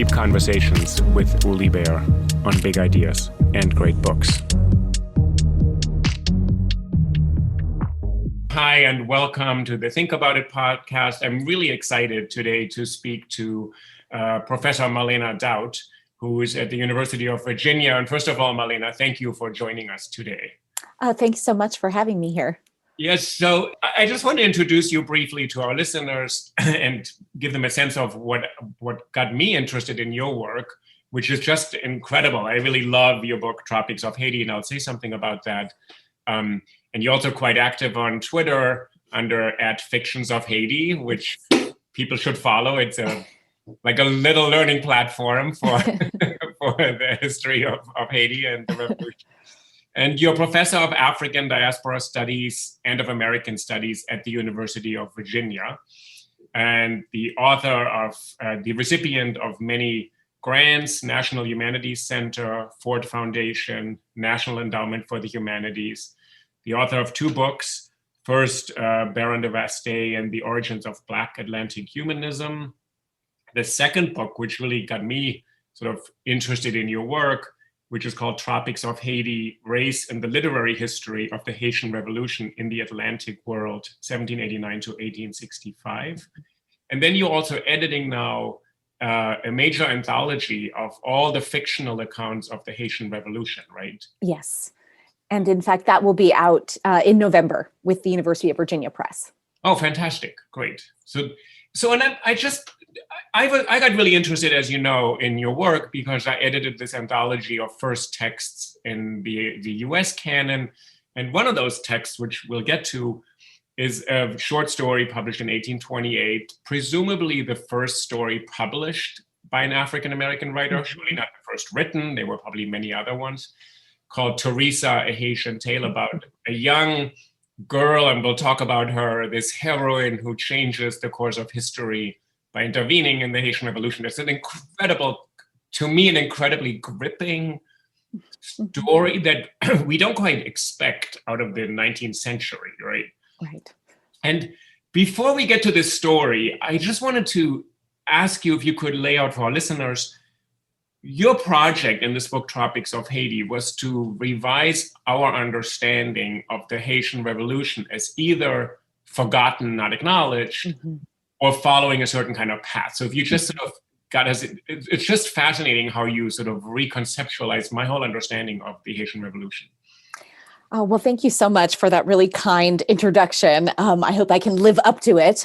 deep conversations with Uli Baer on big ideas and great books. Hi, and welcome to the Think About It podcast. I'm really excited today to speak to Professor Marlene Daut, who is at the University of Virginia. And first of all, Marlene, thank you for joining us today. Thanks so much for having me here. Yes, so I just want to introduce you briefly to our listeners and give them a sense of what got me interested in your work, which is just incredible. I really love your book, Tropics of Haiti, and I'll say something about that. And you're also quite active on Twitter under @FictionsOfHaiti, which people should follow. It's like a little learning platform for the history of Haiti and the revolution. And you're professor of African Diaspora Studies and of American Studies at the University of Virginia, and the author of the recipient of many grants, National Humanities Center, Ford Foundation, National Endowment for the Humanities, the author of 2 books, first, Baron de Vaste and the Origins of Black Atlantic Humanism. The second book, which really got me sort of interested in your work, which is called Tropics of Haiti, Race and the Literary History of the Haitian Revolution in the Atlantic World, 1789 to 1865. And then you're also editing now a major anthology of all the fictional accounts of the Haitian Revolution, right? Yes. And in fact, that will be out in November with the University of Virginia Press. Oh, fantastic. Great. So and I got really interested, as you know, in your work because I edited this anthology of first texts in the US canon. And one of those texts, which we'll get to, is a short story published in 1828, presumably the first story published by an African-American writer, surely not the first written, there were probably many other ones, called Teresa, a Haitian Tale, about a young girl, and we'll talk about her, this heroine who changes the course of history by intervening in the Haitian Revolution. It's an incredibly gripping story that we don't quite expect out of the 19th century, right? Right. And before we get to this story, I just wanted to ask you if you could lay out for our listeners, your project in this book, Tropics of Haiti, was to revise our understanding of the Haitian Revolution as either forgotten, not acknowledged, or following a certain kind of path. So if you just sort of got us, it's just fascinating how you sort of reconceptualize my whole understanding of the Haitian Revolution. Oh, well, thank you so much for that really kind introduction. I hope I can live up to it.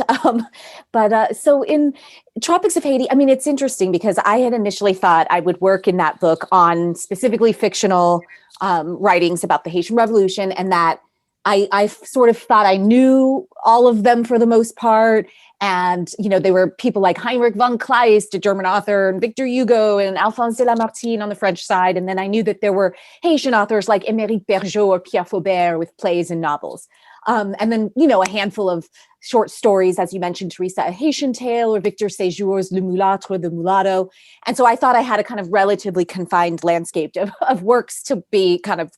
So in Tropics of Haiti, I mean, it's interesting because I had initially thought I would work in that book on specifically fictional writings about the Haitian Revolution, and that I sort of thought I knew all of them for the most part. And, you know, they were people like Heinrich von Kleist, a German author, and Victor Hugo and Alphonse de Lamartine on the French side. And then I knew that there were Haitian authors like Émeric Bergeau or Pierre Faubert with plays and novels. And then, you know, a handful of short stories, as you mentioned, Teresa, a Haitian Tale, or Victor Séjour's Le Mulâtre, the Mulatto. And so I thought I had a kind of relatively confined landscape of works to be kind of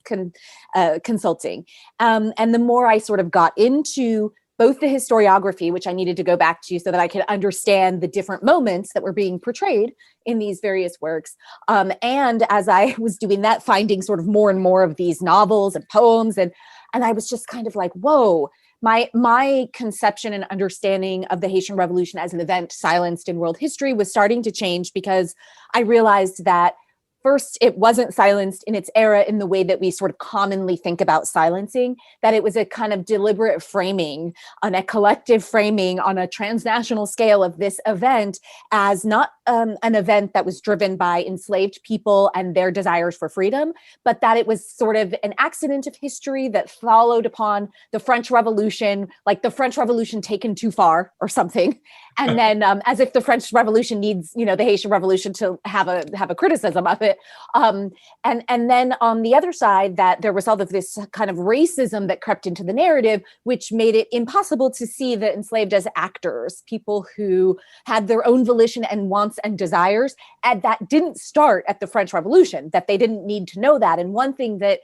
consulting. And the more I sort of got into both the historiography, which I needed to go back to so that I could understand the different moments that were being portrayed in these various works. And as I was doing that, finding sort of more and more of these novels and poems, and I was just kind of like, whoa, my conception and understanding of the Haitian Revolution as an event silenced in world history was starting to change, because I realized that first, it wasn't silenced in its era in the way that we sort of commonly think about silencing, that it was a kind of deliberate framing, on a collective framing on a transnational scale of this event as not an event that was driven by enslaved people and their desires for freedom, but that it was sort of an accident of history that followed upon the French Revolution, like the French Revolution taken too far or something. And then as if the French Revolution needs, you know, the Haitian Revolution to have a criticism of it. And then on the other side, that there was all of this kind of racism that crept into the narrative, which made it impossible to see the enslaved as actors, people who had their own volition and wants wants and desires. And that didn't start at the French Revolution, that they didn't need to know that. And one thing that,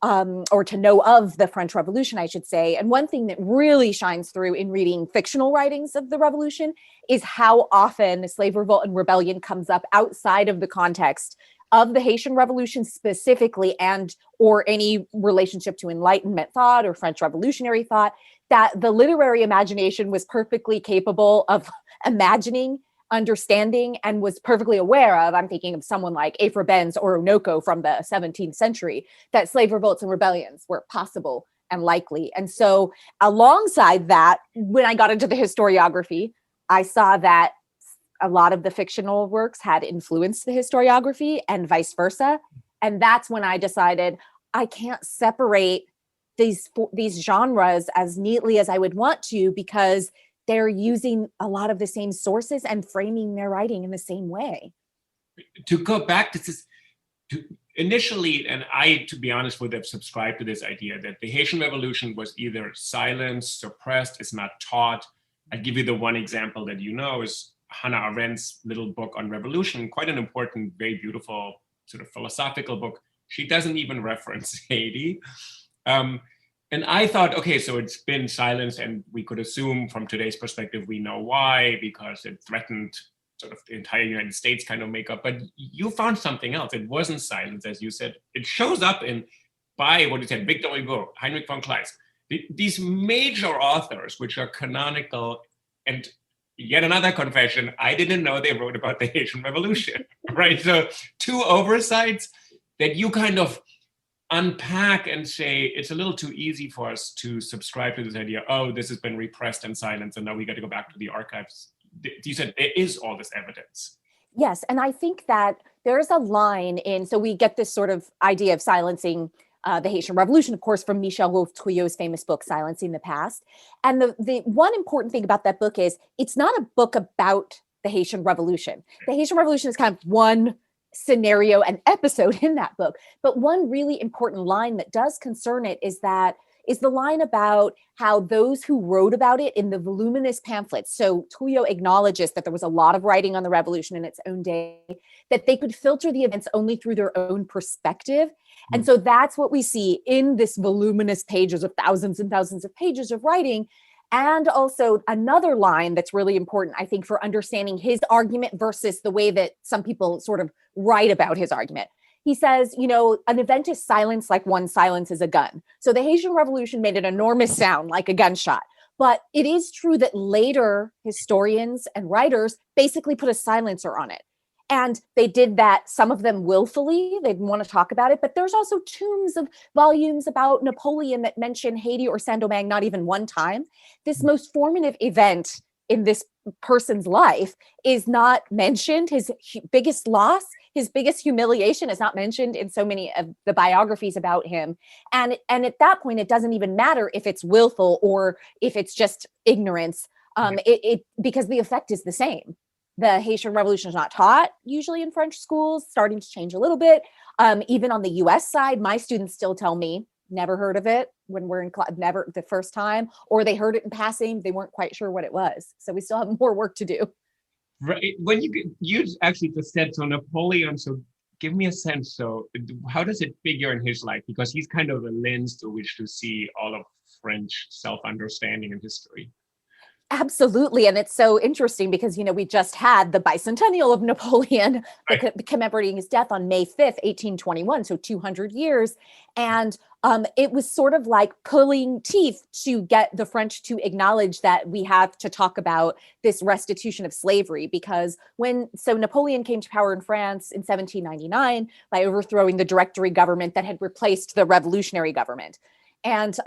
or to know of the French Revolution, I should say, and one thing that really shines through in reading fictional writings of the Revolution is how often slave revolt and rebellion comes up outside of the context of the Haitian Revolution specifically, and or any relationship to Enlightenment thought or French Revolutionary thought, that the literary imagination was perfectly capable of imagining, understanding, and was perfectly aware of. I'm thinking of someone like Aphra Behns or Orinoco from the 17th century, that slave revolts and rebellions were possible and likely. And so alongside that, when I got into the historiography, I saw that a lot of the fictional works had influenced the historiography and vice versa. And that's when I decided I can't separate these genres as neatly as I would want to, because they're using a lot of the same sources and framing their writing in the same way. To go back to this, initially, and I, to be honest, would have subscribed to this idea that the Haitian Revolution was either silenced, suppressed, is not taught. I'll give you the one example that you know is Hannah Arendt's little book on revolution, quite an important, very beautiful sort of philosophical book. She doesn't even reference Haiti. And I thought, okay, so it's been silenced, and we could assume from today's perspective, we know why, because it threatened sort of the entire United States kind of makeup. But you found something else. It wasn't silenced, as you said. It shows up by what you said, Victor Hugo, Heinrich von Kleist, these major authors, which are canonical. And yet another confession, I didn't know they wrote about the Haitian Revolution, right? So two oversights that you kind of unpack and say, it's a little too easy for us to subscribe to this idea, oh, this has been repressed and silenced, and now we got to go back to the archives. You said there is all this evidence. Yes, and I think that there's a line in, so we get this sort of idea of silencing the Haitian Revolution, of course, from Michel Wolfe-Trouillot's famous book, Silencing the Past. And the one important thing about that book is it's not a book about the Haitian Revolution. The Haitian Revolution is kind of one scenario and episode in that book. But one really important line that does concern it is the line about how those who wrote about it in the voluminous pamphlets, so Trouillot acknowledges that there was a lot of writing on the revolution in its own day, that they could filter the events only through their own perspective. And so that's what we see in this voluminous pages of thousands and thousands of pages of writing. And also another line that's really important, I think, for understanding his argument versus the way that some people sort of write about his argument. He says, you know, an event is silenced like one silences a gun. So the Haitian Revolution made an enormous sound like a gunshot. But it is true that later historians and writers basically put a silencer on it. And they did that, some of them willfully, they didn't want to talk about it, but there's also tomes of volumes about Napoleon that mention Haiti or Saint-Domingue not even one time. This most formative event in this person's life is not mentioned. His biggest loss, his biggest humiliation is not mentioned in so many of the biographies about him. And at that point, it doesn't even matter if it's willful or if it's just ignorance, because the effect is the same. The Haitian Revolution is not taught usually in French schools, starting to change a little bit. Even on the US side, my students still tell me, never heard of it when we're in class, never the first time, or they heard it in passing, they weren't quite sure what it was. So we still have more work to do. Right. When you actually just said, so Napoleon, so give me a sense. So how does it figure in his life? Because he's kind of a lens through which to see all of French self-understanding and history. Absolutely. And it's so interesting because, you know, we just had the bicentennial of Napoleon, right, commemorating his death on May 5th, 1821, so 200 years. And it was sort of like pulling teeth to get the French to acknowledge that we have to talk about this restitution of slavery, because so Napoleon came to power in France in 1799 by overthrowing the Directory government that had replaced the revolutionary government. And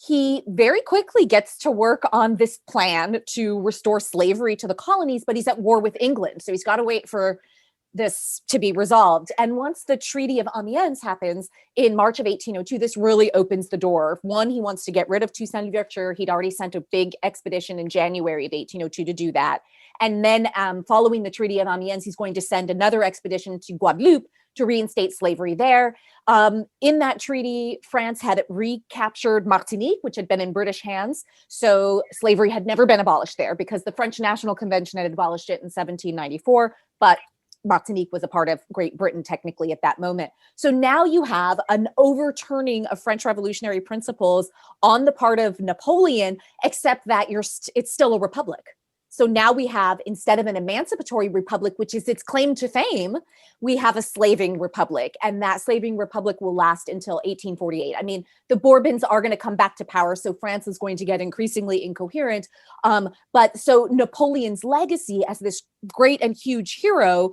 he very quickly gets to work on this plan to restore slavery to the colonies, but he's at war with England. So he's got to wait for this to be resolved. And once the Treaty of Amiens happens in March of 1802, this really opens the door. One, he wants to get rid of Toussaint Louverture. He'd already sent a big expedition in January of 1802 to do that. And then following the Treaty of Amiens, he's going to send another expedition to Guadeloupe to reinstate slavery there. In that treaty, France had recaptured Martinique, which had been in British hands. So slavery had never been abolished there because the French National Convention had abolished it in 1794, but Martinique was a part of Great Britain technically at that moment. So now you have an overturning of French revolutionary principles on the part of Napoleon, except that it's still a republic. So now we have, instead of an emancipatory republic, which is its claim to fame, we have a slaving republic. And that slaving republic will last until 1848. I mean, the Bourbons are going to come back to power, so France is going to get increasingly incoherent. But so Napoleon's legacy as this great and huge hero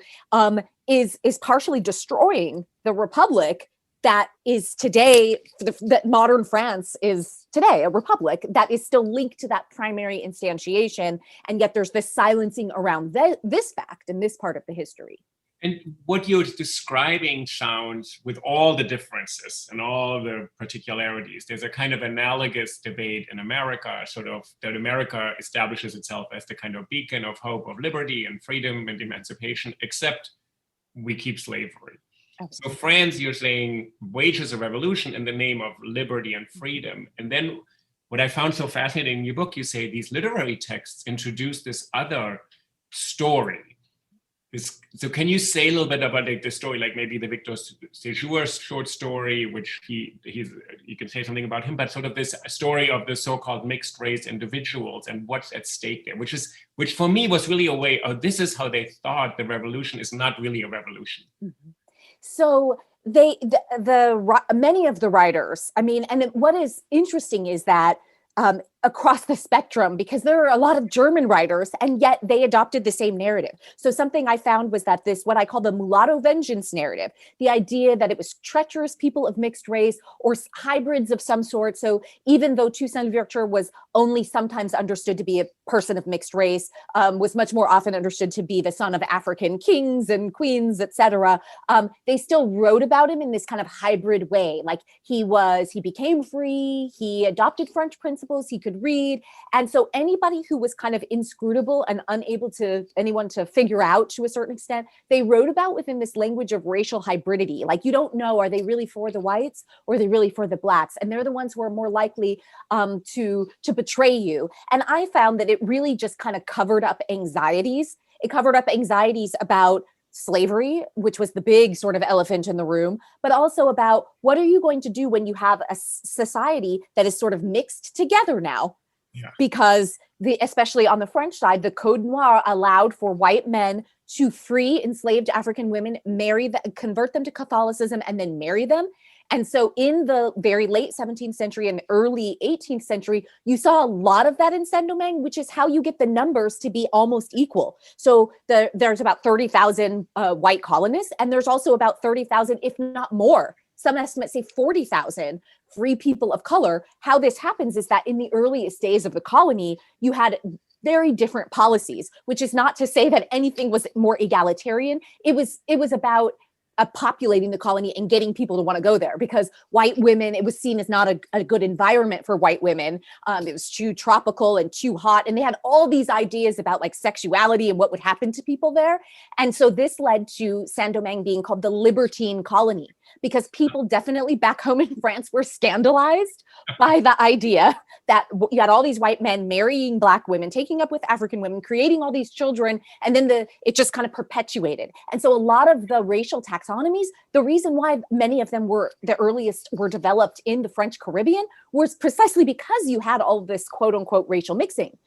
is partially destroying the republic that is today, that modern France is today, a republic that is still linked to that primary instantiation. And yet there's this silencing around this fact and this part of the history. And what you're describing sounds, with all the differences and all the particularities, there's a kind of analogous debate in America, sort of that America establishes itself as the kind of beacon of hope, of liberty and freedom and emancipation, except we keep slavery. So France, you're saying, wages a revolution in the name of liberty and freedom. And then what I found so fascinating in your book, you say these literary texts introduce this other story. So can you say a little bit about the story, like maybe the Victor Séjour short story, which you can say something about him, but sort of this story of the so-called mixed race individuals and what's at stake there, which for me was really a way, this is how they thought the revolution is not really a revolution. Mm-hmm. So many of the writers, I mean, and what is interesting is that across the spectrum, because there are a lot of German writers, and yet they adopted the same narrative. So something I found was that what I call the Mulatto Vengeance narrative, the idea that it was treacherous people of mixed race or hybrids of some sort. So even though Toussaint Louverture was only sometimes understood to be a person of mixed race, was much more often understood to be the son of African kings and queens, etc. They still wrote about him in this kind of hybrid way. Like he became free, he adopted French principles, he could read. And so anybody who was kind of inscrutable and unable to anyone to figure out to a certain extent, they wrote about within this language of racial hybridity. Like you don't know, are they really for the whites or are they really for the blacks? And they're the ones who are more likely to betray you. And I found that it really just kind of covered up anxieties. It covered up anxieties about slavery, which was the big sort of elephant in the room, but also about what are you going to do when you have a society that is sort of mixed together now? Yeah. Because especially on the French side, the Code Noir allowed for white men to free enslaved African women, convert them to Catholicism, and then marry them. And so in the very late 17th century and early 18th century, you saw a lot of that in Saint-Domingue, which is how you get the numbers to be almost equal. So there's about 30,000 white colonists, and there's also about 30,000, if not more. Some estimates say 40,000 free people of color. How this happens is that in the earliest days of the colony, you had very different policies, which is not to say that anything was more egalitarian. It was about populating the colony and getting people to want to go there, because white women, it was seen as not a good environment for white women. It was too tropical and too hot. And they had all these ideas about like sexuality and what would happen to people there. And so this led to Saint-Domingue being called the Libertine Colony, because people definitely back home in France were scandalized by the idea that you had all these white men marrying Black women, taking up with African women, creating all these children, and then it just kind of perpetuated. And so a lot of the racial taxonomies, the reason why many of them were developed in the French Caribbean was precisely because you had all of this quote unquote racial mixing.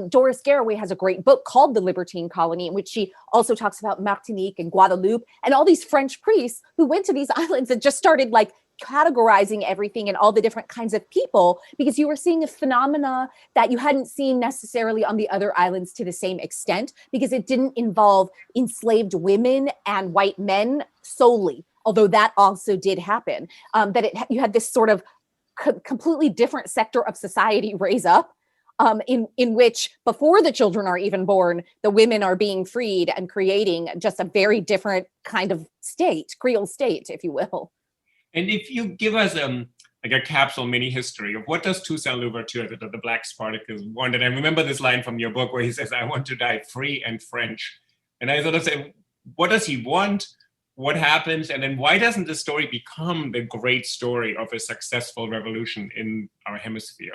Doris Garraway has a great book called The Libertine Colony, in which she also talks about Martinique and Guadeloupe and all these French priests who went to these islands and just started like categorizing everything and all the different kinds of people, because you were seeing a phenomena that you hadn't seen necessarily on the other islands to the same extent, because it didn't involve enslaved women and white men solely, although that also did happen. You had this sort of completely different sector of society raise up, in which before the children are even born, the women are being freed and creating just a very different kind of state, Creole state, if you will. And if you give us like a capsule mini history of what does Toussaint Louverture, the Black Spartacus, want. And I remember this line from your book where he says, "I want to die free and French." And I sort of say, what does he want? What happens? And then why doesn't this story become the great story of a successful revolution in our hemisphere?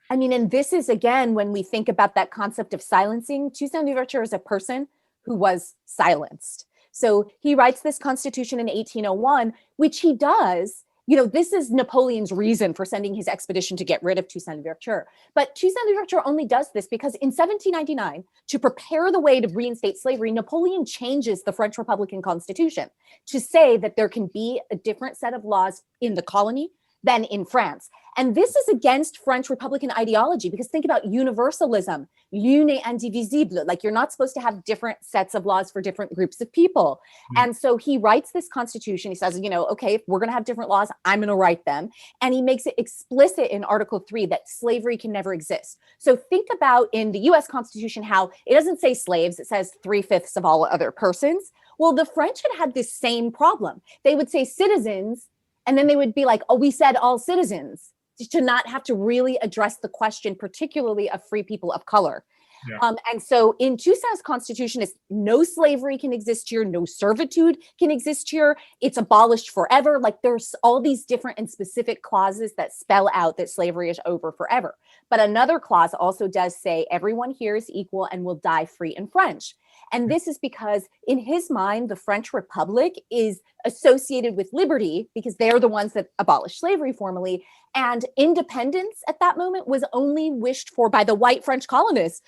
I mean, and this is, again, when we think about that concept of silencing, Toussaint Louverture is a person who was silenced. So he writes this constitution in 1801, which he does. This is Napoleon's reason for sending his expedition to get rid of Toussaint Louverture. But Toussaint Louverture only does this because in 1799, to prepare the way to reinstate slavery, Napoleon changes the French Republican Constitution to say that there can be a different set of laws in the colony than in France. And this is against French Republican ideology, because think about universalism, l'une est indivisible, like you're not supposed to have different sets of laws for different groups of people. And so he writes this constitution. He says, okay, if we're going to have different laws, I'm going to write them. And he makes it explicit in Article 3 that slavery can never exist. So think about in the US Constitution how it doesn't say slaves, it says 3/5 of all other persons. Well, the French had this same problem. They would say citizens, and then they would be like, oh, we said all citizens, to not have to really address the question, particularly of free people of color. Yeah. And so in Toussaint's constitution, is no slavery can exist here, no servitude can exist here. It's abolished forever. Like there's all these different and specific clauses that spell out that slavery is over forever. But another clause also does say everyone here is equal and will die free in French. And this is because in his mind, the French Republic is associated with liberty because they're the ones that abolished slavery formally. And independence at that moment was only wished for by the white French colonists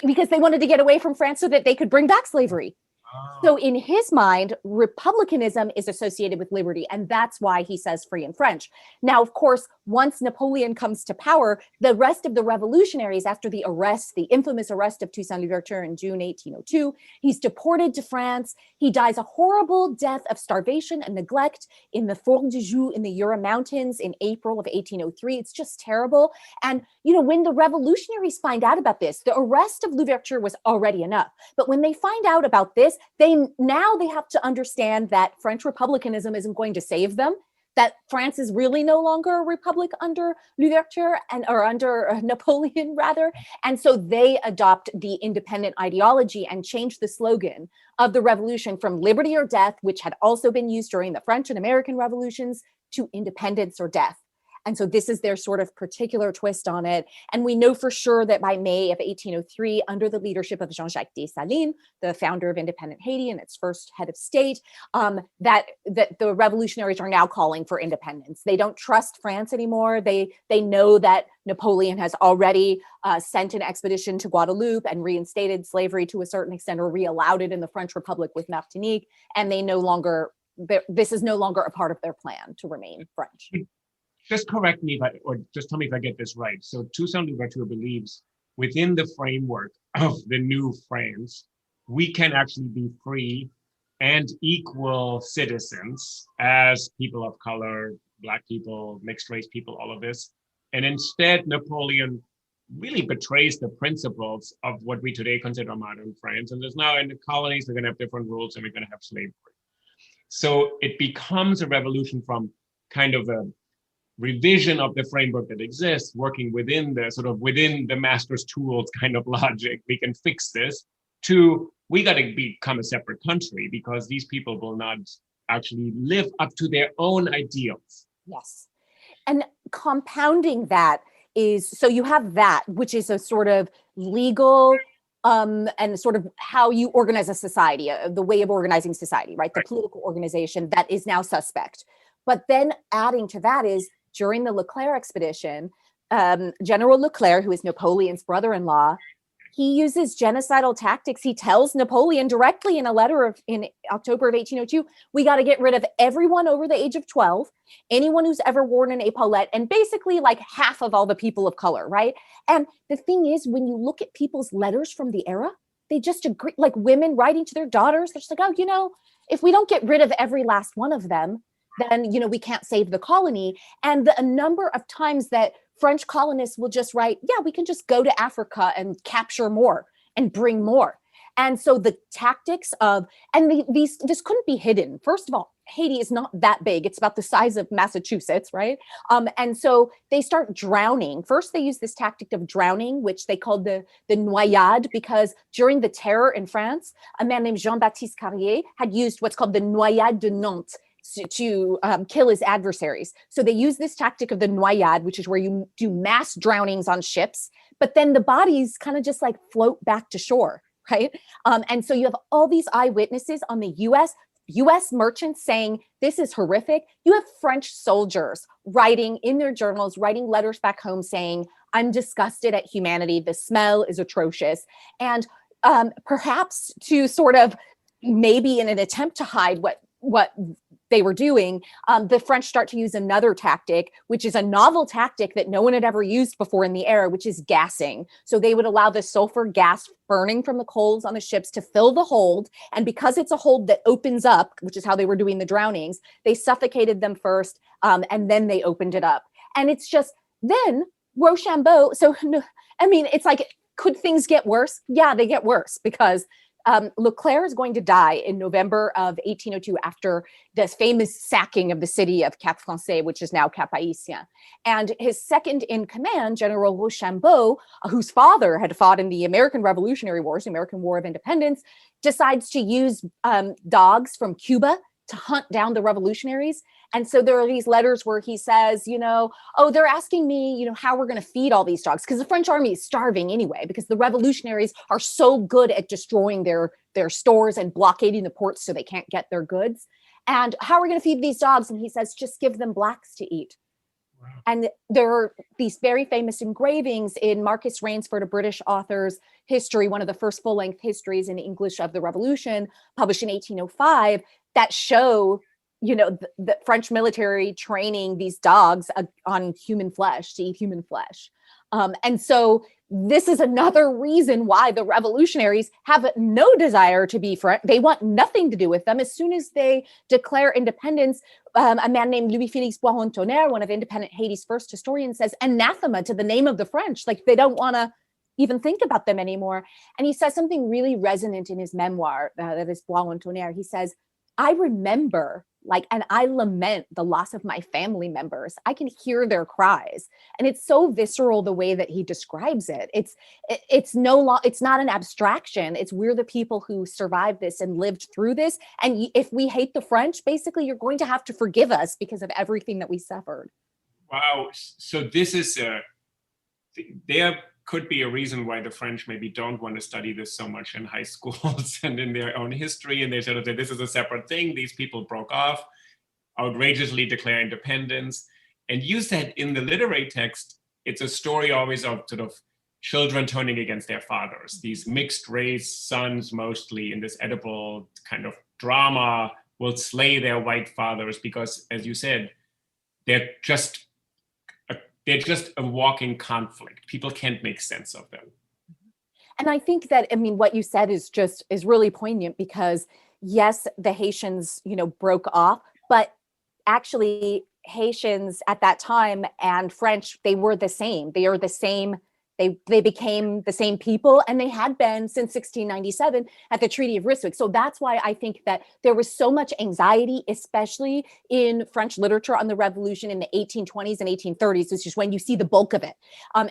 because they wanted to get away from France so that they could bring back slavery. So in his mind, republicanism is associated with liberty, and that's why he says free in French. Now, of course, once Napoleon comes to power, the rest of the revolutionaries, after the arrest, the infamous arrest of Toussaint Louverture in June 1802, he's deported to France. He dies a horrible death of starvation and neglect in the Fort de Joux in the Jura Mountains in April of 1803. It's just terrible. And, when the revolutionaries find out about this, the arrest of Louverture was already enough. But when they find out about this, they have to understand that French republicanism isn't going to save them, that France is really no longer a republic under Louverture or under Napoleon rather. And so they adopt the independent ideology and change the slogan of the revolution from liberty or death, which had also been used during the French and American revolutions, to independence or death. And so this is their sort of particular twist on it. And we know for sure that by May of 1803, under the leadership of Jean-Jacques Dessalines, the founder of independent Haiti and its first head of state, that the revolutionaries are now calling for independence. They don't trust France anymore. They know that Napoleon has already sent an expedition to Guadeloupe and reinstated slavery to a certain extent, or re-allowed it in the French Republic with Martinique. And this is no longer a part of their plan to remain French. Just correct me, or just tell me if I get this right. So Toussaint Louverture believes within the framework of the new France, we can actually be free and equal citizens as people of color, Black people, mixed race people, all of this. And instead, Napoleon really betrays the principles of what we today consider modern France. And there's now in the colonies, they're going to have different rules and we're going to have slavery. So it becomes a revolution from kind of a revision of the framework that exists, working within the master's tools kind of logic, we can fix this, to we got to become a separate country because these people will not actually live up to their own ideals. Yes. And compounding that is, so you have that, which is a sort of legal and sort of how you organize a society, the way of organizing society, right? The political organization that is now suspect. But then adding to that is, during the Leclerc expedition, General Leclerc, who is Napoleon's brother-in-law, he uses genocidal tactics. He tells Napoleon directly in a letter in October of 1802, we got to get rid of everyone over the age of 12, anyone who's ever worn an epaulette, and basically like half of all the people of color, right? And the thing is, when you look at people's letters from the era, they just agree, like women writing to their daughters, they're just like, oh, if we don't get rid of every last one of them, then, we can't save the colony. And a number of times that French colonists will just write, yeah, we can just go to Africa and capture more and bring more. And so the tactics of, this couldn't be hidden. First of all, Haiti is not that big. It's about the size of Massachusetts, right? And so they start drowning. First, they use this tactic of drowning, which they called the noyade, because during the terror in France, a man named Jean-Baptiste Carrier had used what's called the noyade de Nantes to kill his adversaries. So they use this tactic of the noyade, which is where you do mass drownings on ships, but then the bodies kind of just like float back to shore, right? And so you have all these eyewitnesses on the US merchants saying, this is horrific. You have French soldiers writing in their journals, writing letters back home saying, I'm disgusted at humanity. The smell is atrocious. And perhaps to sort of, maybe in an attempt to hide what they were doing, the French start to use another tactic, which is a novel tactic that no one had ever used before in the era, which is gassing. So they would allow the sulfur gas burning from the coals on the ships to fill the hold. And because it's a hold that opens up, which is how they were doing the drownings, they suffocated them first, and then they opened it up. And it's just, then Rochambeau, so, I mean, it's like, could things get worse? Yeah, they get worse, because Leclerc is going to die in November of 1802 after this famous sacking of the city of Cap Français, which is now Cap Haitien. And his second in command, General Rochambeau, whose father had fought in the American Revolutionary Wars, the American War of Independence, decides to use dogs from Cuba to hunt down the revolutionaries. And so there are these letters where he says, oh, they're asking me, how we're going to feed all these dogs, because the French army is starving anyway, because the revolutionaries are so good at destroying their stores and blockading the ports so they can't get their goods. And how are we going to feed these dogs? And he says, just give them blacks to eat. Wow. And there are these very famous engravings in Marcus Rainsford, a British author's history, one of the first full-length histories in English of the Revolution, published in 1805, that show the French military training these dogs on human flesh, to eat human flesh. And so this is another reason why the revolutionaries have no desire to be French. They want nothing to do with them. As soon as they declare independence, a man named Louis-Félix Boisrontonnerre, one of independent Haiti's first historians, says anathema to the name of the French. Like, they don't want to even think about them anymore. And he says something really resonant in his memoir, that is Boisrontonnerre. He says, I remember, and I lament the loss of my family members. I can hear their cries. And it's so visceral the way that he describes it. It's not an abstraction. It's, we're the people who survived this and lived through this. And if we hate the French, basically you're going to have to forgive us because of everything that we suffered. Wow. So this is there could be a reason why the French maybe don't want to study this so much in high schools and in their own history. And they sort of say, this is a separate thing. These people broke off, outrageously declare independence. And you said in the literary text, it's a story always of sort of children turning against their fathers. These mixed race sons, mostly in this Oedipal kind of drama, will slay their white fathers because, as you said, they're just a walking conflict. People can't make sense of them. And I think that, what you said is really poignant, because yes, the Haitians, broke off, but actually Haitians at that time and French, they were the same. They are the same. They became the same people, and they had been since 1697 at the Treaty of Ryswick. So that's why I think that there was so much anxiety, especially in French literature on the revolution in the 1820s and 1830s, which is when you see the bulk of it.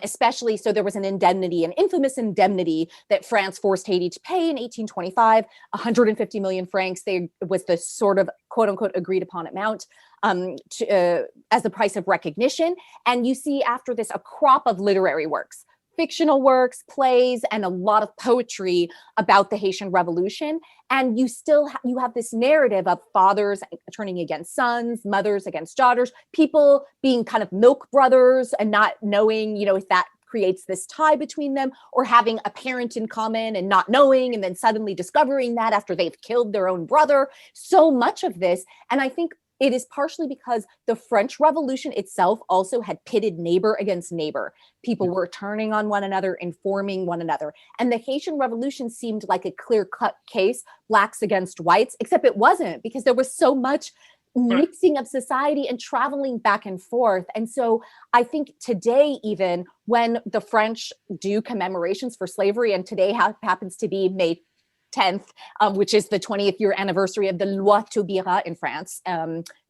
Especially, so there was an indemnity, an infamous indemnity that France forced Haiti to pay in 1825, 150 million francs. Was the sort of quote unquote agreed upon amount as the price of recognition. And you see after this a crop of literary works, fictional works, plays, and a lot of poetry about the Haitian Revolution. And you still you have this narrative of fathers turning against sons, mothers against daughters, people being kind of milk brothers and not knowing, if that creates this tie between them, or having a parent in common and not knowing, and then suddenly discovering that after they've killed their own brother. So much of this. And I think it is partially because the French Revolution itself also had pitted neighbor against neighbor. People were turning on one another, informing one another. And the Haitian Revolution seemed like a clear-cut case, blacks against whites, except it wasn't, because there was so much mixing of society and traveling back and forth. And so I think today, even when the French do commemorations for slavery, and today happens to be May 10th, which is the 20th year anniversary of the Loi Taubira in France,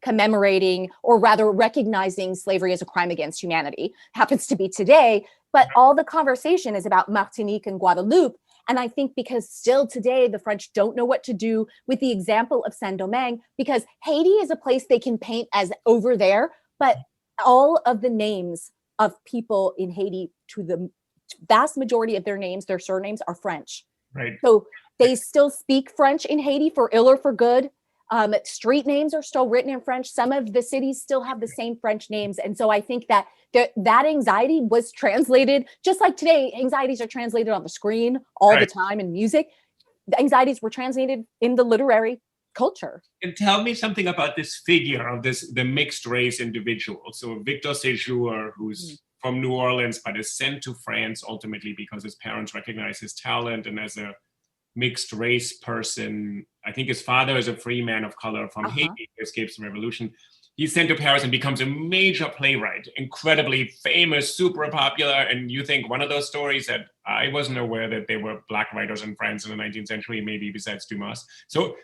commemorating, or rather recognizing slavery as a crime against humanity. Happens to be today, but all the conversation is about Martinique and Guadeloupe. And I think because still today, the French don't know what to do with the example of Saint-Domingue, because Haiti is a place they can paint as over there, but all of the names of people in Haiti, to the vast majority of their names, their surnames are French. Right. So they still speak French in Haiti, for ill or for good. Street names are still written in French. Some of the cities still have the same French names. And so I think that that anxiety was translated, just like today, anxieties are translated on the screen all the time in music. The anxieties were translated in the literary culture. And tell me something about this figure of the mixed race individual. So Victor Séjour, who's from New Orleans, but is sent to France ultimately because his parents recognize his talent, and as a mixed race person, I think his father is a free man of color from Haiti who escapes the revolution. He's sent to Paris and becomes a major playwright, incredibly famous, super popular. And you think one of those stories that I wasn't aware that there were Black writers in France in the 19th century, maybe besides Dumas. So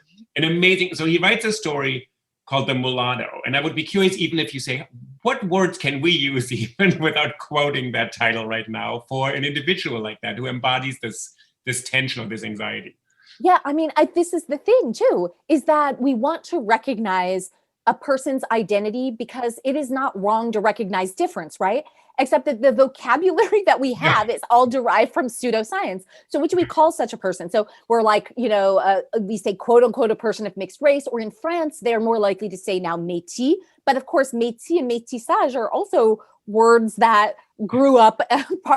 so he writes a story called The Mulatto. And I would be curious, even if you say, what words can we use even without quoting that title right now for an individual like that who embodies this tension or this anxiety? Yeah, I mean, this is the thing too, is that we want to recognize a person's identity because it is not wrong to recognize difference, right? Except that the vocabulary that we have is all derived from pseudoscience. So what do we call such a person? So we're like, we say quote unquote a person of mixed race, or in France, they're more likely to say now métis. But of course, métis and métissage are also words that grew up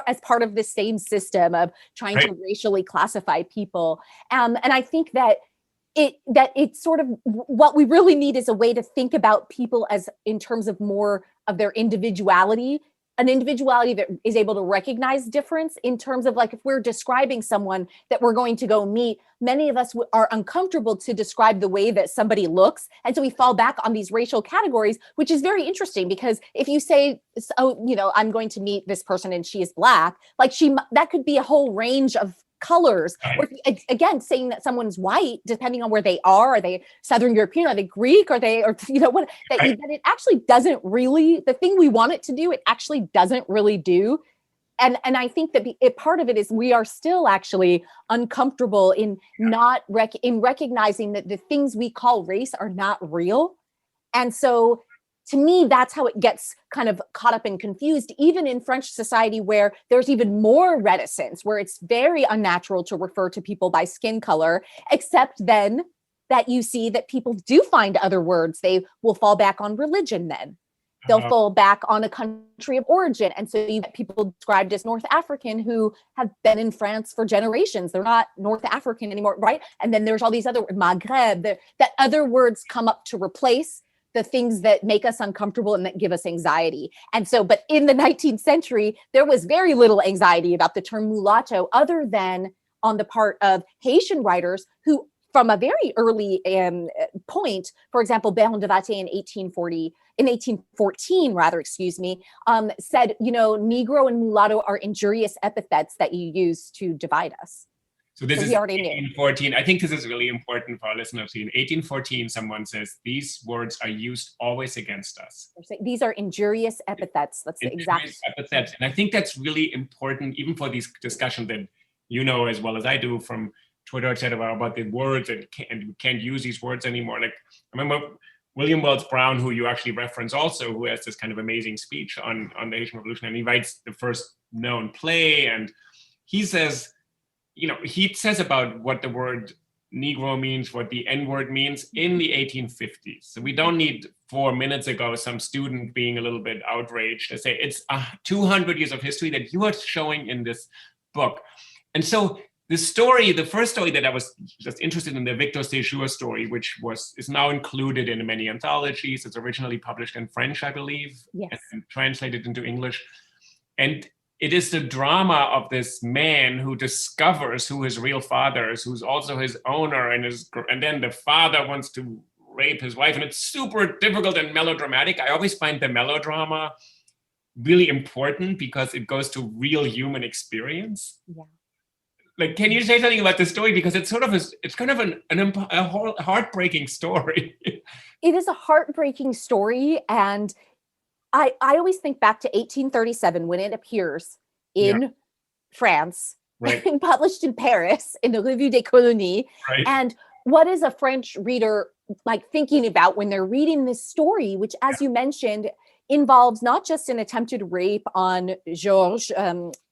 as part of the same system of trying to racially classify people. And I think that it's sort of what we really need is a way to think about people as in terms of more of their individuality, an individuality that is able to recognize difference in terms of, like, if we're describing someone that we're going to go meet, many of us are uncomfortable to describe the way that somebody looks. And so we fall back on these racial categories, which is very interesting because if you say, I'm going to meet this person and she is Black, like that could be a whole range of colors. Or again, saying that someone's white, depending on where they are they Southern European, are they Greek, that it actually doesn't really, the thing we want it to do, it actually doesn't really do. And I think that part of it is we are still actually uncomfortable in recognizing that the things we call race are not real. And so to me, that's how it gets kind of caught up and confused, even in French society, where there's even more reticence, where it's very unnatural to refer to people by skin color, except then that you see that people do find other words. They will fall back on religion then. They'll fall back on a country of origin. And so you get people described as North African who have been in France for generations. They're not North African anymore, right? And then there's all these other Maghreb, that other words come up to replace the things that make us uncomfortable and that give us anxiety. And so, but in the 19th century, there was very little anxiety about the term mulatto, other than on the part of Haitian writers who, from a very early point, for example, Baron de Vaté in 1814, said, Negro and mulatto are injurious epithets that you use to divide us. So this is 1814. I think this is really important for our listeners. In 1814, someone says these words are used always against us. These are injurious epithets. That's the exact epithets. And I think that's really important, even for these discussions that you know as well as I do from Twitter, et cetera, about the words and we can't use these words anymore. Like, I remember William Wells Brown, who you actually reference also, who has this kind of amazing speech on the Haitian Revolution, and he writes the first known play, and he says, he says about what the word Negro means, what the N-word means in the 1850s. So we don't need 4 minutes ago some student being a little bit outraged to say it's 200 years of history that you are showing in this book. And so the first story that I was just interested in, the Victor Séjour story, which is now included in many anthologies. It's originally published in French, I believe, and translated into English. And it is the drama of this man who discovers who his real father is, who's also his owner, and then the father wants to rape his wife, and it's super difficult and melodramatic. I always find the melodrama really important because it goes to real human experience. Yeah. Like, can you say something about the story? Because it's sort of it's kind of a heartbreaking story. It is a heartbreaking story. And I always think back to 1837 when it appears in France, Right. and published in Paris in the Revue des Colonies. Right. And what is a French reader like thinking about when they're reading this story, which, as you mentioned, involves not just an attempted rape on Georges,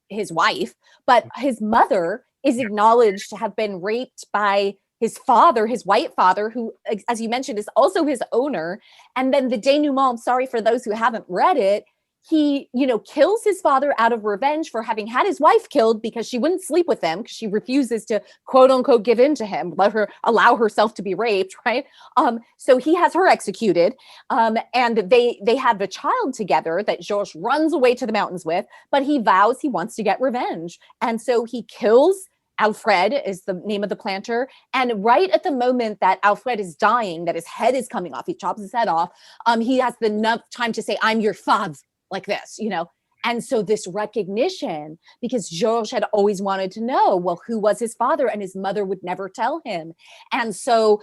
his wife, but his mother is acknowledged to have been raped by his father, his white father, who, as you mentioned, is also his owner. And then the denouement, sorry for those who haven't read it, he, kills his father out of revenge for having had his wife killed because she wouldn't sleep with him because she refuses to, quote unquote, give in to him, allow herself to be raped, right? So he has her executed, and they have a child together that Georges runs away to the mountains with, but he vows he wants to get revenge. And so he kills Alfred, is the name of the planter. And right at the moment that Alfred is dying, that his head is coming off, he chops his head off, he has enough time to say, "I'm your father," like this, And so this recognition, because Georges had always wanted to know, well, who was his father? And his mother would never tell him. And so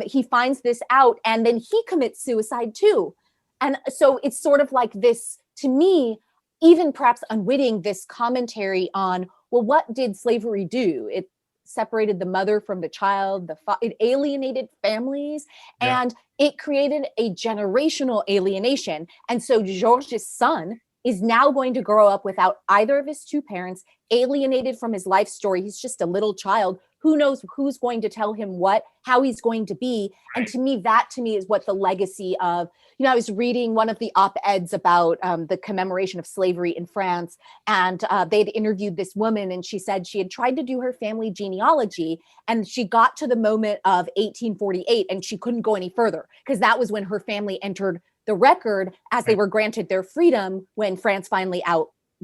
he finds this out, and then he commits suicide too. And so it's sort of like this, to me, even perhaps unwitting, this commentary on, well, what did slavery do? It separated the mother from the child, it alienated families, and it created a generational alienation. And so Georges' son is now going to grow up without either of his two parents, alienated from his life story. He's just a little child. Who knows who's going to tell him how he's going to be. And to me, that is what the legacy of, I was reading one of the op-eds about the commemoration of slavery in France, and they'd interviewed this woman, and she said she had tried to do her family genealogy, and she got to the moment of 1848, and she couldn't go any further, because that was when her family entered the record as they were granted their freedom when France finally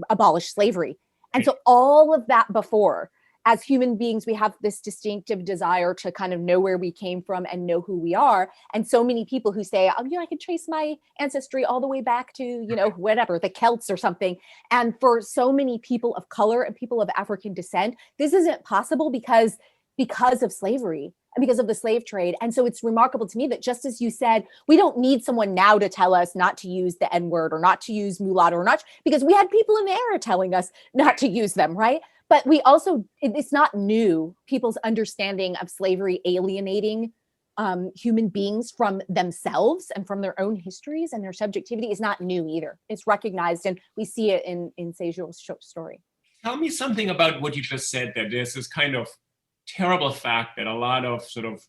abolished slavery. And so all of that before, as human beings, we have this distinctive desire to kind of know where we came from and know who we are. And so many people who say, oh, I could trace my ancestry all the way back to, whatever, the Celts or something. And for so many people of color and people of African descent, this isn't possible because of slavery and because of the slave trade. And so it's remarkable to me that, just as you said, we don't need someone now to tell us not to use the N-word or not to use mulatto or not, because we had people in the era telling us not to use them, right? But we also, it's not new. People's understanding of slavery alienating human beings from themselves and from their own histories and their subjectivity is not new either. It's recognized, and we see it in Sejour's story. Tell me something about what you just said, that there's this kind of terrible fact that a lot of sort of,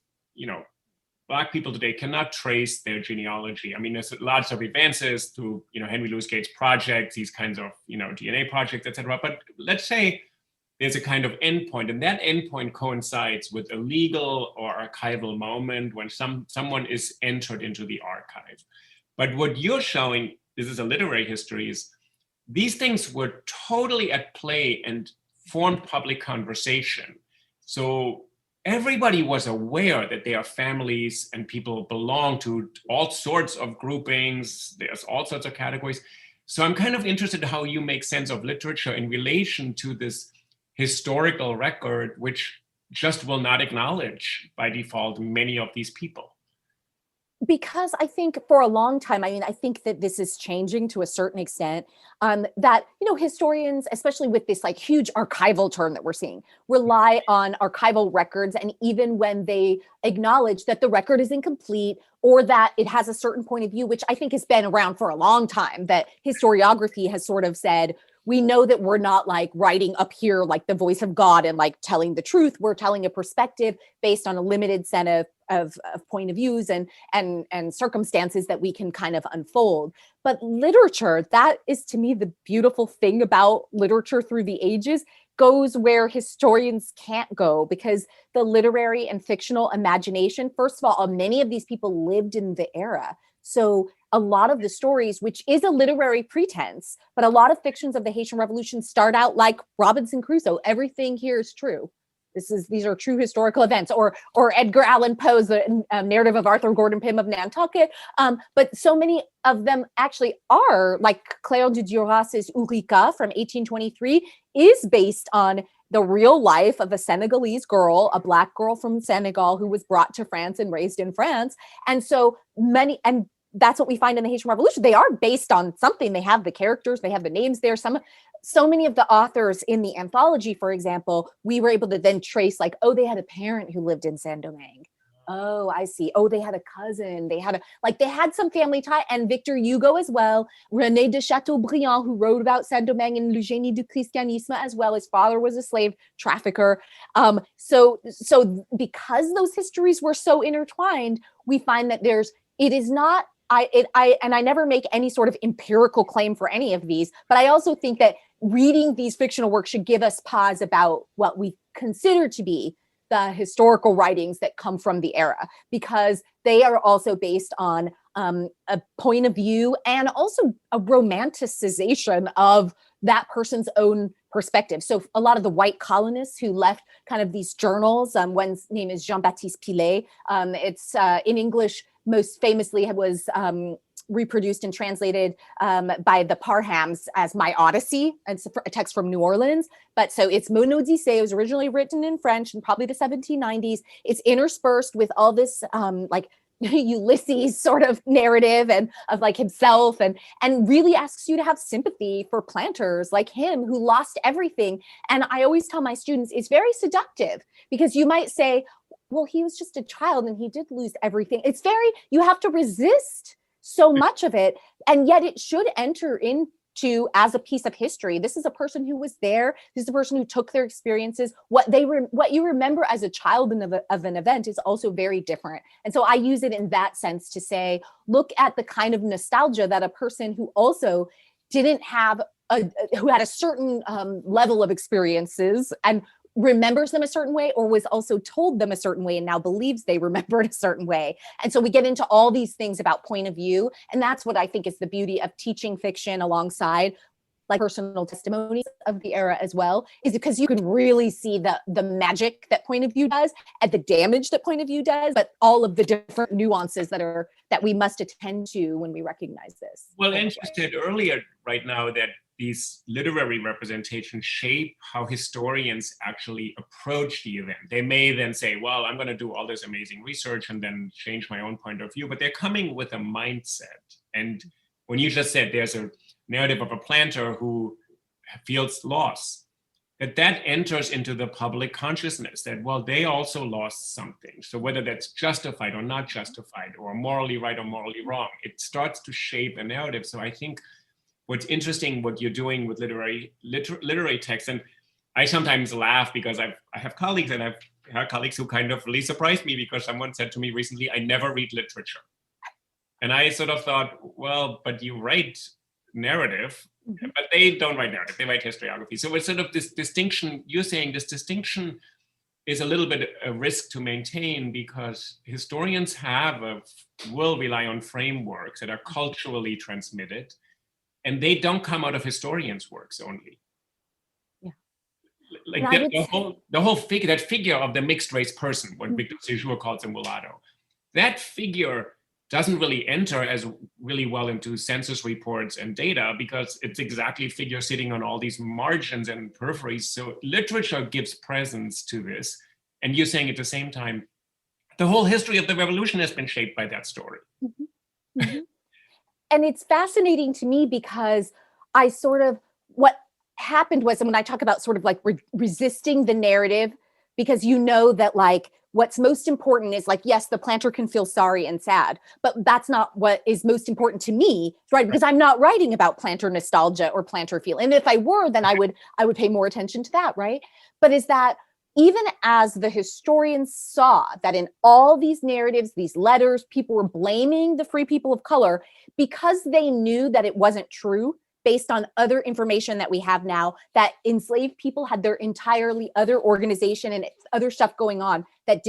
Black people today cannot trace their genealogy. I mean, there's lots of advances through, Henry Louis Gates projects, these kinds of, DNA projects, et cetera. But let's say there's a kind of endpoint, and that endpoint coincides with a legal or archival moment when someone is entered into the archive. But what you're showing, this is a literary history, is these things were totally at play and formed public conversation. So everybody was aware that their families and people belong to all sorts of groupings. There's all sorts of categories. So I'm kind of interested in how you make sense of literature in relation to this historical record, which just will not acknowledge by default many of these people. Because I think for a long time, I think that this is changing to a certain extent, that, historians, especially with this like huge archival turn that we're seeing, rely on archival records. And even when they acknowledge that the record is incomplete or that it has a certain point of view, which I think has been around for a long time, that historiography has sort of said, we know that we're not like writing up here like the voice of God and like telling the truth. We're telling a perspective based on a limited set of point of views and circumstances that we can kind of unfold. But literature, that is to me the beautiful thing about literature through the ages, goes where historians can't go, because the literary and fictional imagination, first of all, many of these people lived in the era. So a lot of the stories, which is a literary pretense, but a lot of fictions of the Haitian Revolution start out like Robinson Crusoe. Everything here is true. These are true historical events, or Edgar Allan Poe's narrative of Arthur Gordon Pym of Nantucket. But so many of them actually are, like Claire de Duras' Ulrica from 1823 is based on the real life of a Senegalese girl, a Black girl from Senegal who was brought to France and raised in France. And so many, and that's what we find in the Haitian Revolution. They are based on something. They have the characters, they have the names there. So many of the authors in the anthology, for example, we were able to then trace like, oh, they had a parent who lived in Saint-Domingue. Oh, I see. Oh, they had a cousin. They had some family tie. And Victor Hugo as well. René de Chateaubriand, who wrote about Saint-Domingue in Le Génie du Christianisme as well. His father was a slave trafficker. So because those histories were so intertwined, we find that I never make any sort of empirical claim for any of these, but I also think that reading these fictional works should give us pause about what we consider to be the historical writings that come from the era, because they are also based on a point of view and also a romanticization of that person's own perspective. So a lot of the white colonists who left kind of these journals, one's name is Jean-Baptiste Pillet. It's in English, most famously was reproduced and translated by the Parhams as My Odyssey. It's a text from New Orleans. But so it's Mon Odyssée. It was originally written in French in probably the 1790s. It's interspersed with all this like Ulysses sort of narrative and of like himself, and really asks you to have sympathy for planters like him who lost everything. And I always tell my students it's very seductive, because you might say, well, he was just a child and he did lose everything. You have to resist so much of it. And yet it should enter into as a piece of history. This is a person who was there. This is a person who took their experiences. What you remember as a child of an event is also very different. And so I use it in that sense to say, look at the kind of nostalgia that a person who also didn't have who had a certain level of experiences and remembers them a certain way, or was also told them a certain way and now believes they remembered a certain way. And so we get into all these things about point of view. And that's what I think is the beauty of teaching fiction alongside like personal testimonies of the era as well, is because you can really see the magic that point of view does and the damage that point of view does, but all of the different nuances that we must attend to when we recognize this. Well, and you said earlier right now that these literary representations shape how historians actually approach the event. They may then say, well, I'm going to do all this amazing research and then change my own point of view, but they're coming with a mindset. And when you just said there's a narrative of a planter who feels loss, that enters into the public consciousness that, well, they also lost something. So whether that's justified or not justified, or morally right or morally wrong, it starts to shape a narrative. So I think what's interesting, what you're doing with literary text, and I sometimes laugh because I have colleagues, and I've had colleagues who kind of really surprised me, because someone said to me recently, I never read literature. And I sort of thought, well, but you write narrative, but they don't write narrative, they write historiography. So it's sort of this distinction, you're saying this distinction is a little bit a risk to maintain, because historians will rely on frameworks that are culturally transmitted, and they don't come out of historians' works only. Yeah. Like the whole figure, that figure of the mixed race person, what Victor Séjour calls a mulatto, that figure doesn't really enter as really well into census reports and data, because it's exactly a figure sitting on all these margins and peripheries. So literature gives presence to this. And you're saying at the same time, the whole history of the revolution has been shaped by that story. Mm-hmm. Mm-hmm. And it's fascinating to me, because what happened was, and when I talk about sort of like resisting the narrative, because you know that like what's most important is like, yes, the planter can feel sorry and sad, but that's not what is most important to me, right? Because I'm not writing about planter nostalgia or planter feel. And if I were, then I would pay more attention to that, right? But is that even as the historians saw that in all these narratives, these letters, people were blaming the free people of color because they knew that it wasn't true, based on other information that we have now, that enslaved people had their entirely other organization and other stuff going on that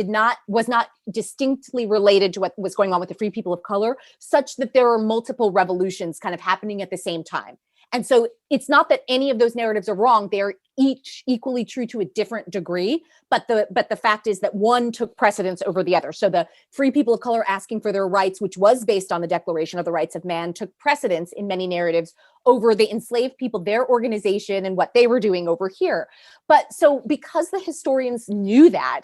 was not distinctly related to what was going on with the free people of color, such that there were multiple revolutions kind of happening at the same time. And so it's not that any of those narratives are wrong. They're each equally true to a different degree. But the fact is that one took precedence over the other. So the free people of color asking for their rights, which was based on the Declaration of the Rights of Man, took precedence in many narratives over the enslaved people, their organization, and what they were doing over here. But so because the historians knew that,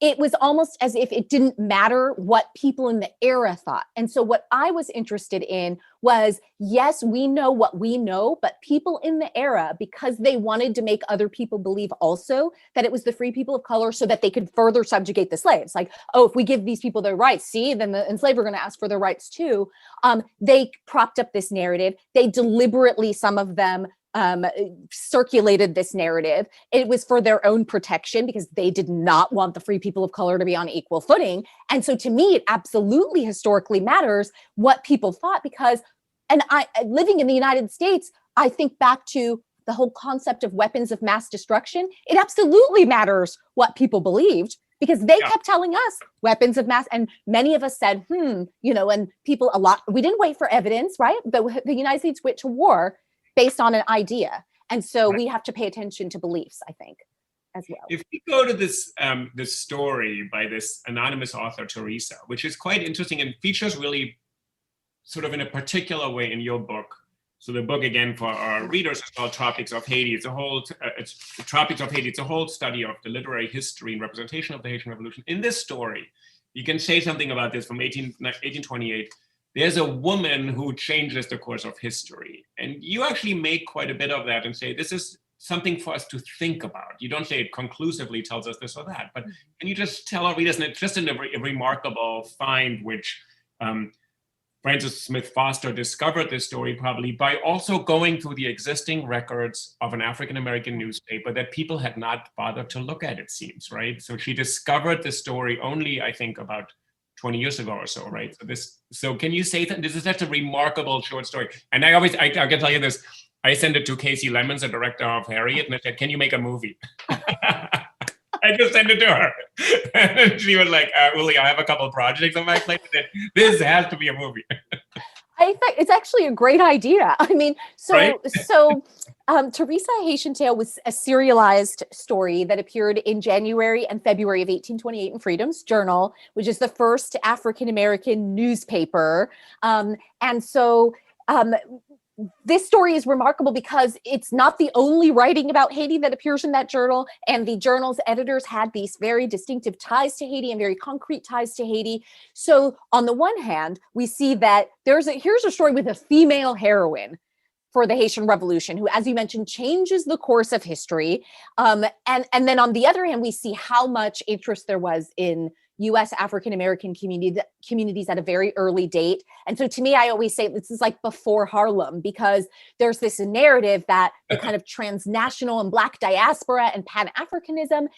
it was almost as if it didn't matter what people in the era thought. And so what I was interested in was, yes, we know what we know, but people in the era, because they wanted to make other people believe also that it was the free people of color so that they could further subjugate the slaves. Like, oh, if we give these people their rights, see, then the enslaved are going to ask for their rights too. They propped up this narrative. They deliberately, some of them, circulated this narrative. It was for their own protection because they did not want the free people of color to be on equal footing. And so to me, it absolutely historically matters what people thought, because, and I, living in the United States, I think back to the whole concept of weapons of mass destruction. It absolutely matters what people believed, because they kept telling us weapons of mass, and many of us said, and people we didn't wait for evidence, right? The United States went to war based on an idea. And so we have to pay attention to beliefs, I think, as well. If we go to this story by this anonymous author, Teresa, which is quite interesting and features really sort of in a particular way in your book. So the book, again, for our readers, is called Tropics of Haiti. It's Tropics of Haiti. It's a whole study of the literary history and representation of the Haitian Revolution. In this story, you can say something about this from 1828. There's a woman who changes the course of history. And you actually make quite a bit of that and say, this is something for us to think about. You don't say it conclusively tells us this or that, but can you just tell our readers, and it's just a remarkable find, which Francis Smith Foster discovered this story probably by also going through the existing records of an African-American newspaper that people had not bothered to look at, it seems, right? So she discovered this story only, I think, about 20 years ago or so, right? So can you say that this is such a remarkable short story? And I can tell you this, I sent it to Casey Lemons, the director of Harriet, and I said, can you make a movie? I just sent it to her. And she was like, Uli, I have a couple of projects on my plate. This has to be a movie. I think it's actually a great idea. I mean, Teresa, Haitian Tale was a serialized story that appeared in January and February of 1828 in Freedom's Journal, which is the first African-American newspaper. This story is remarkable because it's not the only writing about Haiti that appears in that journal, and the journal's editors had these very distinctive ties to Haiti and very concrete ties to Haiti. So on the one hand, we see that here's a story with a female heroine for the Haitian Revolution, who, as you mentioned, changes the course of history. And then on the other hand, we see how much interest there was in U.S. African-American communities at a very early date. And so to me, I always say this is like before Harlem, because there's this narrative that the kind of transnational and Black diaspora and Pan-Africanism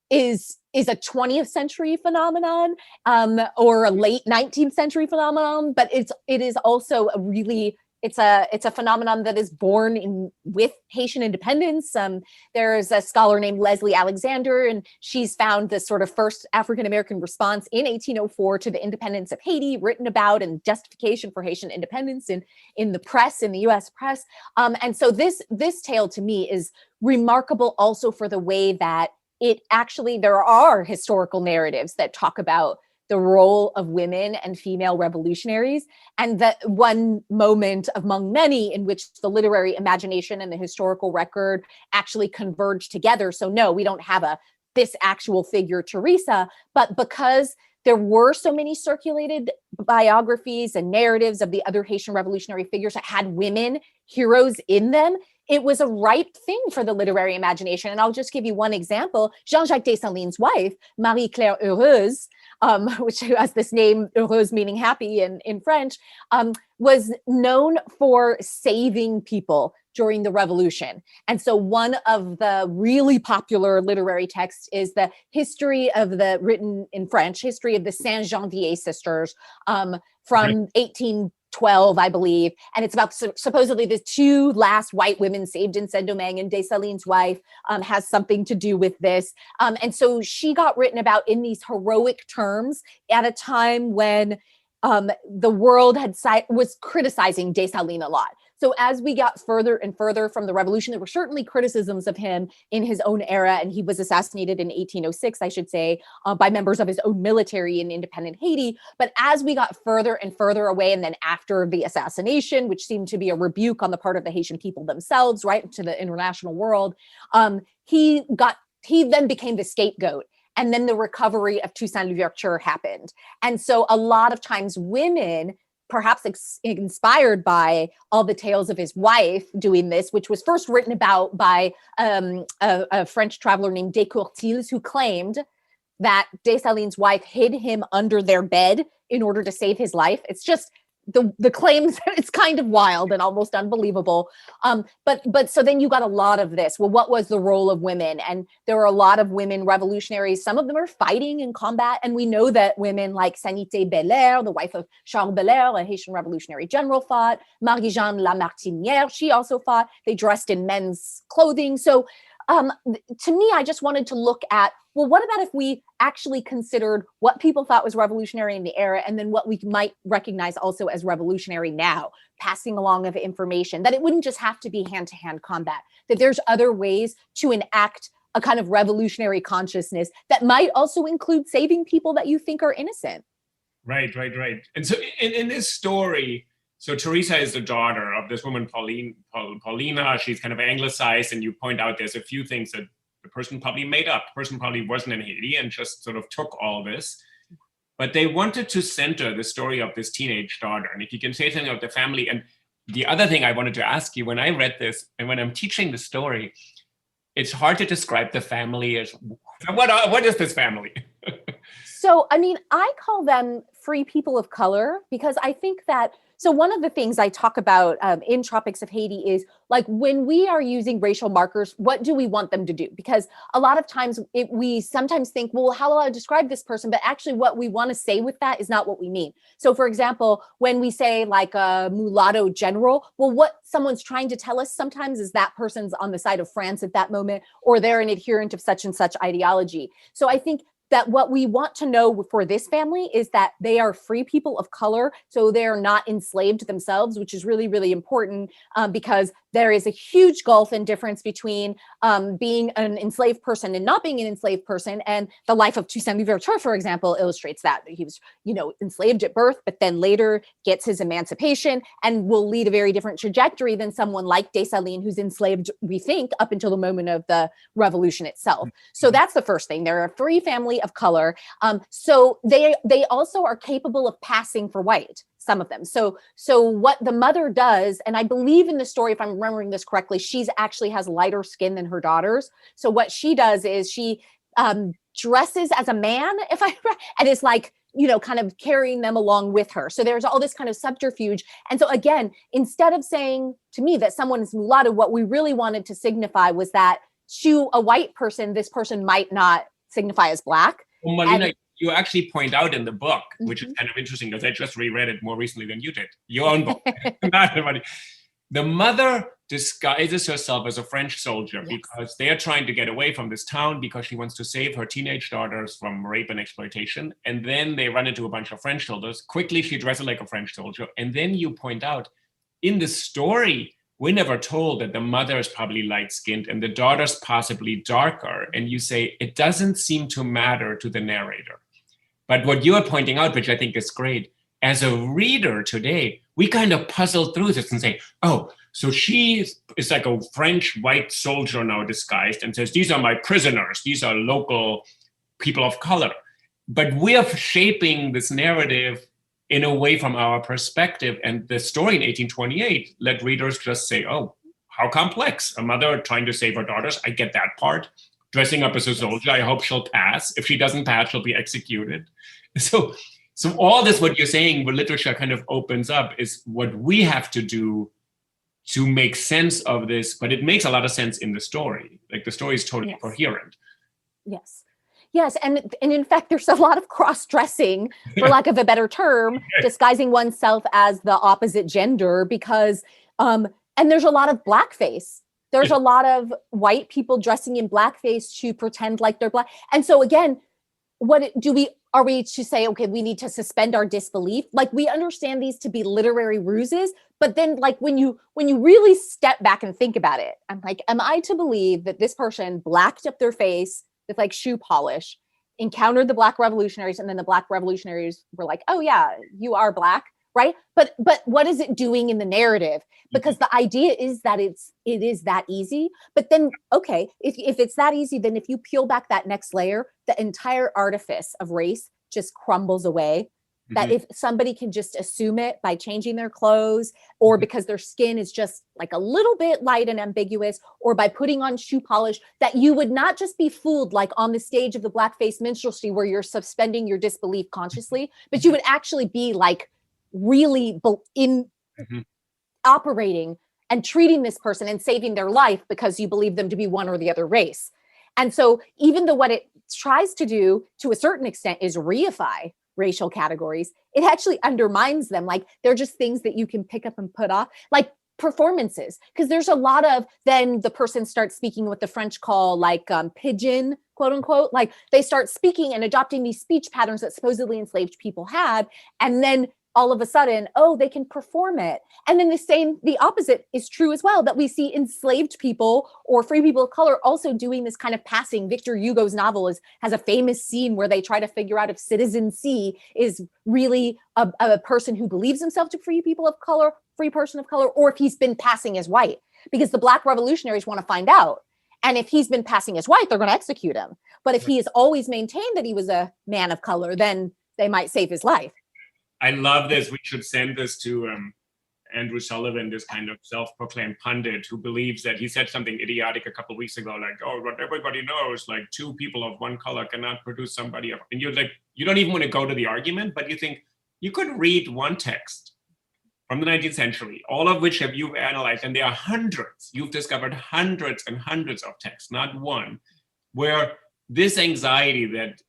is a 20th century phenomenon or a late 19th century phenomenon, but it is also it's a phenomenon that is born with Haitian independence. There's a scholar named Leslie Alexander, and she's found the sort of first African-American response in 1804 to the independence of Haiti, written about, and justification for Haitian independence in the press, in the US press. And so this tale to me is remarkable also for the way that there are historical narratives that talk about the role of women and female revolutionaries, and that one moment among many in which the literary imagination and the historical record actually converge together. So no, we don't have this actual figure, Teresa, but because there were so many circulated biographies and narratives of the other Haitian revolutionary figures that had women heroes in them, it was a ripe thing for the literary imagination. And I'll just give you one example. Jean-Jacques Dessalines' wife, Marie-Claire Heureuse, which has this name, heureuse meaning happy in French, was known for saving people during the revolution. And so one of the really popular literary texts is the written in French, history of the Saint-Janvier sisters from 1812, I believe. And it's about supposedly the two last white women saved in Saint-Domingue, and Dessalines' wife has something to do with this. And so she got written about in these heroic terms at a time when the world was criticizing Dessalines a lot. So as we got further and further from the revolution, there were certainly criticisms of him in his own era, and he was assassinated in 1806, I should say, by members of his own military in independent Haiti. But as we got further and further away, and then after the assassination, which seemed to be a rebuke on the part of the Haitian people themselves, right, to the international world, he then became the scapegoat. And then the recovery of Toussaint Louverture happened. And so a lot of times women, perhaps inspired by all the tales of his wife doing this, which was first written about by a French traveler named Descourtils, who claimed that Dessalines' wife hid him under their bed in order to save his life. It's just the claims, it's kind of wild and almost unbelievable. But so then you got a lot of this. Well, what was the role of women? And there were a lot of women revolutionaries. Some of them are fighting in combat. And we know that women like Sanité Belair, the wife of Charles Belair, a Haitian revolutionary general, fought. Marie-Jeanne Lamartinière, she also fought. They dressed in men's clothing. So to me, I just wanted to look at, well, what about if we actually considered what people thought was revolutionary in the era, and then what we might recognize also as revolutionary now, passing along of information, that it wouldn't just have to be hand-to-hand combat, that there's other ways to enact a kind of revolutionary consciousness that might also include saving people that you think are innocent. Right. And so in this story, so Teresa is the daughter of this woman, Paulina. She's kind of anglicized, and you point out there's a few things that the person probably made up. The person probably wasn't in Haiti and just sort of took all this. But they wanted to center the story of this teenage daughter. And if you can say something of the family. And the other thing I wanted to ask you, when I read this and when I'm teaching the story, it's hard to describe the family as, what is this family? So, I mean, I call them free people of color, because I think that, so one of the things I talk about in Tropics of Haiti is, like, when we are using racial markers, what do we want them to do? Because a lot of times we sometimes think, well, how will I describe this person? But actually what we want to say with that is not what we mean. So for example, when we say like a mulatto general, well, what someone's trying to tell us sometimes is that person's on the side of France at that moment, or they're an adherent of such and such ideology. So I think that what we want to know for this family is that they are free people of color, so they're not enslaved themselves, which is really, really important, because there is a huge gulf and difference between being an enslaved person and not being an enslaved person. And the life of Toussaint Louverture, for example, illustrates that. He was, enslaved at birth, but then later gets his emancipation and will lead a very different trajectory than someone like Dessalines, who's enslaved, we think, up until the moment of the revolution itself. So that's the first thing. They're a free family of color. So they also are capable of passing for white, some of them. So what the mother does, and I believe in the story, if I'm remembering this correctly, she's actually has lighter skin than her daughters. So what she does is she dresses as a man, and is like, kind of carrying them along with her. So there's all this kind of subterfuge. And so again, instead of saying to me that someone is mulatto, what we really wanted to signify was that to a white person, this person might not signify as Black. Well, Marlene, you actually point out in the book, which is kind of interesting because I just reread it more recently than you did, your own book. The mother disguises herself as a French soldier because they are trying to get away from this town because she wants to save her teenage daughters from rape and exploitation. And then they run into a bunch of French soldiers. Quickly, she dresses like a French soldier. And then you point out, in the story, we're never told that the mother is probably light-skinned and the daughter's possibly darker. And you say, it doesn't seem to matter to the narrator. But what you are pointing out, which I think is great, as a reader today, we kind of puzzle through this and say, oh, so she is like a French white soldier now disguised and says, these are my prisoners. These are local people of color. But we are shaping this narrative in a way from our perspective. And the story in 1828 let readers just say, oh, how complex. A mother trying to save her daughters. I get that part. Dressing up as a soldier, I hope she'll pass. If she doesn't pass, she'll be executed. So all this, what you're saying, what literature kind of opens up is what we have to do to make sense of this, but it makes a lot of sense in the story. Like the story is totally coherent. Yes, and in fact, there's a lot of cross-dressing, for lack of a better term, disguising oneself as the opposite gender because, and there's a lot of blackface. There's a lot of white people dressing in blackface to pretend like they're Black. And so again, Are we to say, okay, we need to suspend our disbelief? Like, we understand these to be literary ruses, but then like when you really step back and think about it, I'm like, am I to believe that this person blacked up their face with like shoe polish, encountered the Black revolutionaries, and then the Black revolutionaries were like, oh yeah, you are Black, right? But what is it doing in the narrative? Because the idea is that it is that easy. But then, okay, if it's that easy, then if you peel back that next layer, the entire artifice of race just crumbles away. That if somebody can just assume it by changing their clothes, or because their skin is just like a little bit light and ambiguous, or by putting on shoe polish, that you would not just be fooled like on the stage of the blackface minstrelsy where you're suspending your disbelief consciously, but you would actually be like really in operating and treating this person and saving their life because you believe them to be one or the other race. And so even though what it tries to do to a certain extent is reify racial categories, it actually undermines them. Like, they're just things that you can pick up and put off, like performances, because there's a lot of, then the person starts speaking what the French call like pigeon, quote unquote, like they start speaking and adopting these speech patterns that supposedly enslaved people had, and then all of a sudden, oh, they can perform it. And then the opposite is true as well, that we see enslaved people or free people of color also doing this kind of passing. Victor Hugo's novel has a famous scene where they try to figure out if Citizen C is really a person who believes himself to free person of color, or if he's been passing as white, because the Black revolutionaries want to find out. And if he's been passing as white, they're going to execute him. But if he has always maintained that he was a man of color, then they might save his life. I love this. We should send this to Andrew Sullivan, this kind of self-proclaimed pundit who believes that he said something idiotic a couple of weeks ago, like, oh, what everybody knows, like two people of one color cannot produce somebody of, and you're like, you don't even want to go to the argument, but you think you could read one text from the 19th century, all of which you've analyzed, and there are hundreds, you've discovered hundreds and hundreds of texts, not one, where this anxiety that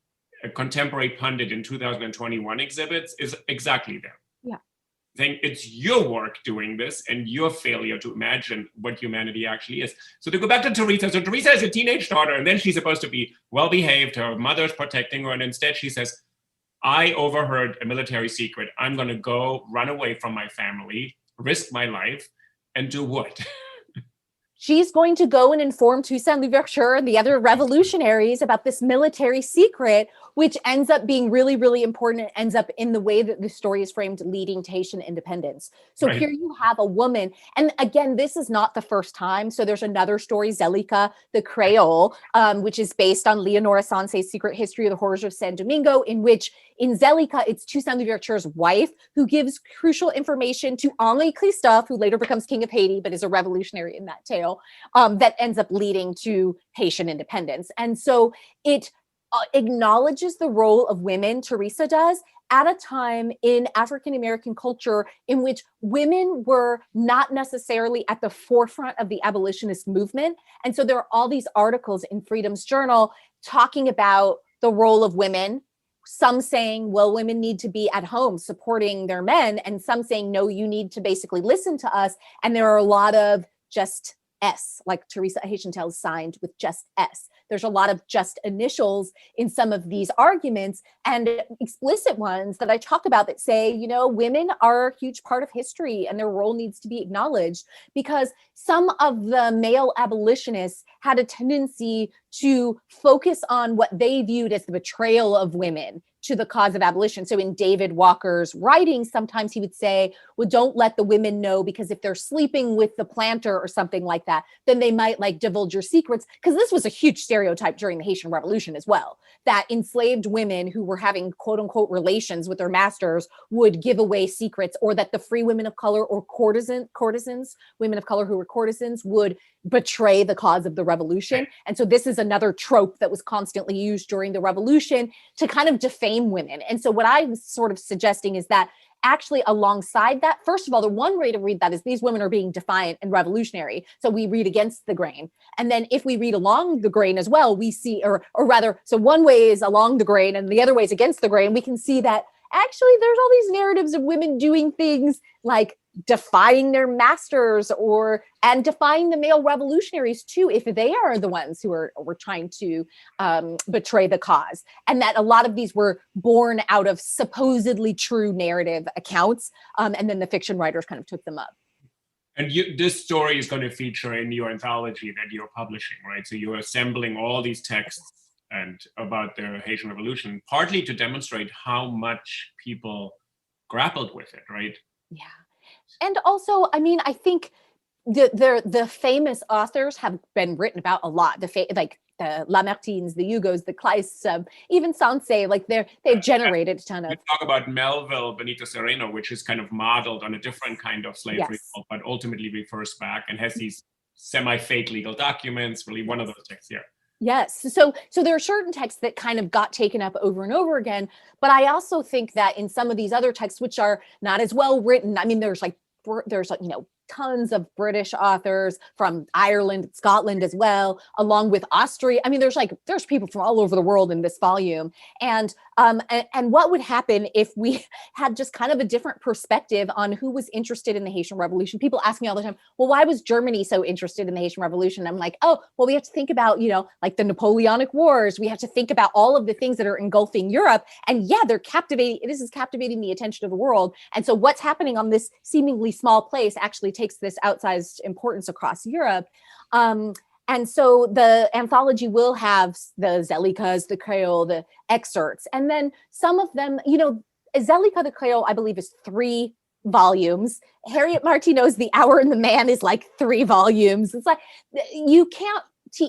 a contemporary pundit in 2021 exhibits is exactly there. Yeah. I think it's your work doing this and your failure to imagine what humanity actually is. So to go back to Teresa, so Teresa has a teenage daughter, and then she's supposed to be well-behaved, her mother's protecting her, and instead she says, I overheard a military secret. I'm gonna go run away from my family, risk my life, and do what? She's going to go and inform Toussaint Louverture and the other revolutionaries about this military secret, which ends up being really, really important. It ends up in the way that the story is framed, leading to Haitian independence. So Here you have a woman, and again, this is not the first time. So there's another story, Zelika the Creole, which is based on Leonora Sanse's Secret History of the Horrors of San Domingo, in which in Zelika, it's Toussaint Louverture's wife who gives crucial information to Henri Christophe, who later becomes king of Haiti, but is a revolutionary in that tale, that ends up leading to Haitian independence. And so it acknowledges the role of women, Teresa does, at a time in African-American culture in which women were not necessarily at the forefront of the abolitionist movement. And so there are all these articles in Freedom's Journal talking about the role of women, some saying, well, women need to be at home supporting their men, and some saying, no, you need to basically listen to us. And there are a lot of just S, like Teresa, Haytien Tale is signed with just S. There's a lot of just initials in some of these arguments, and explicit ones that I talk about that say, you know, women are a huge part of history and their role needs to be acknowledged, because some of the male abolitionists had a tendency to focus on what they viewed as the betrayal of women to the cause of abolition. So in David Walker's writing, sometimes he would say, well, don't let the women know, because if they're sleeping with the planter or something like that, then they might like divulge your secrets. Because this was a huge stereotype during the Haitian Revolution as well, that enslaved women who were having quote unquote relations with their masters would give away secrets, or that the free women of color or courtesans, women of color who were courtesans, would betray the cause of the revolution. And so this is another trope that was constantly used during the revolution to kind of defame women. And so what I'm sort of suggesting is that actually alongside that, first of all, the one way to read that is these women are being defiant and revolutionary. So we read against the grain. And then if we read along the grain as well, we see, or rather, so one way is along the grain and the other way is against the grain. We can see that actually there's all these narratives of women doing things like defying their masters and defying the male revolutionaries too, if they are the ones who were trying to betray the cause. And that a lot of these were born out of supposedly true narrative accounts. And then the fiction writers kind of took them up. And this story is going to feature in your anthology that you're publishing, right? So you're assembling all these texts and about the Haitian Revolution, partly to demonstrate how much people grappled with it, right? Yeah. And also, I mean, I think the famous authors have been written about a lot. Like the Lamartines, the Hugos, the Cleists, even Sanse, like they've generated a ton of. We talk about Melville Benito Sereno, which is kind of modeled on a different kind of slavery, Yes. but ultimately refers back and has these semi-fake legal documents. Really, one of those texts here. Yes. So there are certain texts that kind of got taken up over and over again. But I also think that in some of these other texts, which are not as well written, I mean, there's tons of British authors from Ireland, Scotland as well, along with Austria. I mean, there's people from all over the world in this volume. And what would happen if we had just kind of a different perspective on who was interested in the Haitian Revolution? People ask me all the time, well, why was Germany so interested in the Haitian Revolution? I'm like, oh, well, we have to think about, like the Napoleonic Wars. We have to think about all of the things that are engulfing Europe. And yeah, they're captivating. This is captivating the attention of the world. And so what's happening on this seemingly small place actually takes this outsized importance across Europe. And so the anthology will have the Zelikas, the Creole, the excerpts. And then some of them, Zelika the Creole, I believe, is 3 volumes. Harriet Martineau's The Hour and the Man is like 3 volumes. It's like, you can't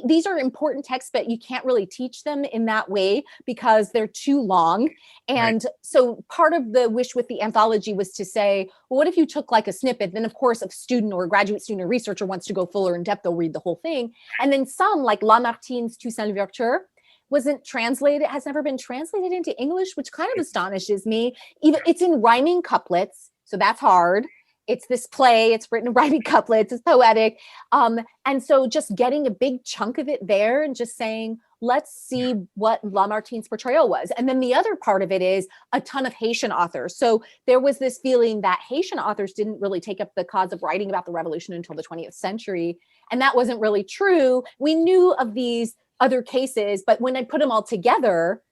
these are important texts, but you can't really teach them in that way because they're too long. And so part of the wish with the anthology was to say, well, what if you took like a snippet? Then of course, a student or a graduate student or researcher wants to go fuller in depth, they'll read the whole thing. And then some, like Lamartine's Toussaint Louverture, wasn't translated, has never been translated into English, which kind of astonishes me. Even it's in rhyming couplets, so that's hard. It's this play, it's written in rhyming couplets, it's poetic. And so just getting a big chunk of it there and just saying, let's see what Lamartine's portrayal was. And then the other part of it is a ton of Haitian authors. So there was this feeling that Haitian authors didn't really take up the cause of writing about the revolution until the 20th century. And that wasn't really true. We knew of these other cases, but when I put them all together,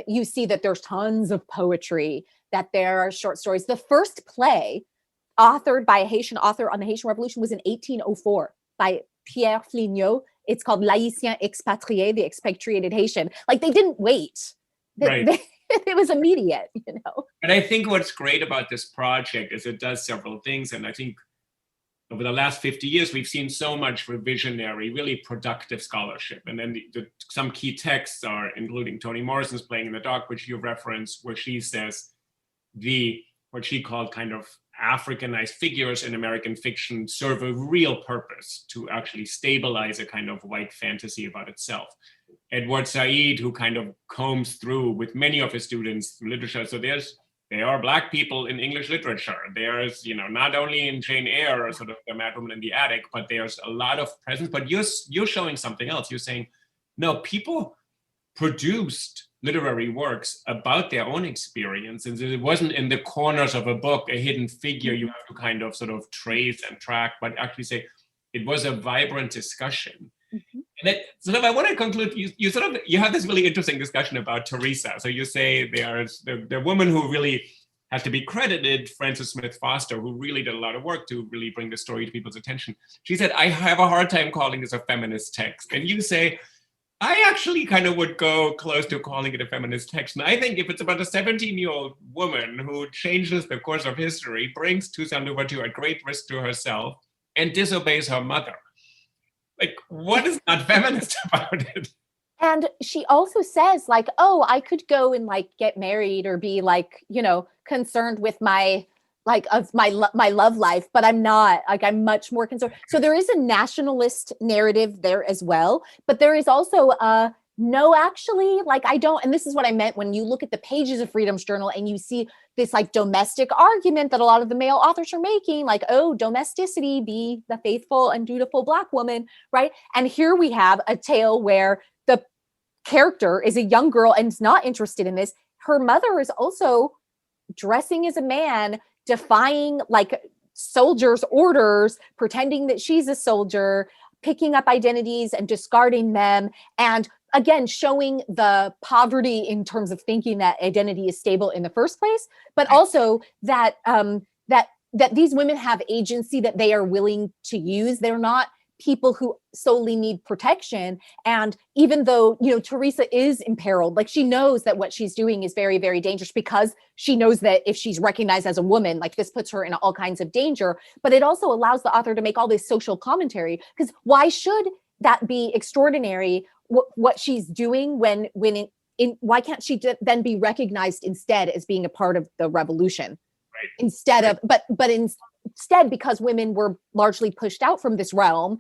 you see that there's tons of poetry, that there are short stories. The first play authored by a Haitian author on the Haitian Revolution was in 1804 by Pierre Fligneau. It's called L'Haïtien expatrié, the expatriated Haitian. Like they didn't wait. It was immediate, you know. And I think what's great about this project is it does several things. And I think over the last 50 years, we've seen so much revisionary, really productive scholarship. And then some key texts are including Toni Morrison's Playing in the Dark, which you referenced, where she says what she called kind of Africanized figures in American fiction serve a real purpose to actually stabilize a kind of white fantasy about itself. Edward Said, who kind of combs through with many of his students literature. So there are Black people in English literature. There's, not only in Jane Eyre, sort of the Mad Woman in the Attic, but there's a lot of presence. But you're showing something else. You're saying, no, people produced literary works about their own experience. And it wasn't in the corners of a book, a hidden figure you have to kind of sort of trace and track, but actually say it was a vibrant discussion. Mm-hmm. And I want to conclude, you have this really interesting discussion about Teresa. So you say there's the woman who really has to be credited, Frances Smith Foster, who really did a lot of work to really bring the story to people's attention. She said, I have a hard time calling this a feminist text. And you say, I actually kind of would go close to calling it a feminist text. And I think if it's about a 17-year-old woman who changes the course of history, brings Toussaint Louverture at great risk to herself, and disobeys her mother, like, what is not feminist about it? And she also says, like, oh, I could go and like get married or be like, concerned with my love life, but I'm not. Like, I'm much more concerned. So there is a nationalist narrative there as well, but there is also no, actually, like, I don't. And this is what I meant when you look at the pages of Freedom's Journal and you see this like domestic argument that a lot of the male authors are making, like, oh, domesticity, be the faithful and dutiful Black woman, right? And here we have a tale where the character is a young girl and is not interested in this. Her mother is also dressing as a man, defying like soldiers' orders, pretending that she's a soldier, picking up identities and discarding them. And again, showing the poverty in terms of thinking that identity is stable in the first place, but also that that these women have agency that they are willing to use. They're not people who solely need protection. And even though, you know, Teresa is imperiled, like she knows that what she's doing is very, very dangerous because she knows that if she's recognized as a woman, like this puts her in all kinds of danger. But it also allows the author to make all this social commentary, because why should that be extraordinary? What she's doing when why can't she then be recognized instead as being a part of the revolution? Right. Instead of, but instead, because women were largely pushed out from this realm,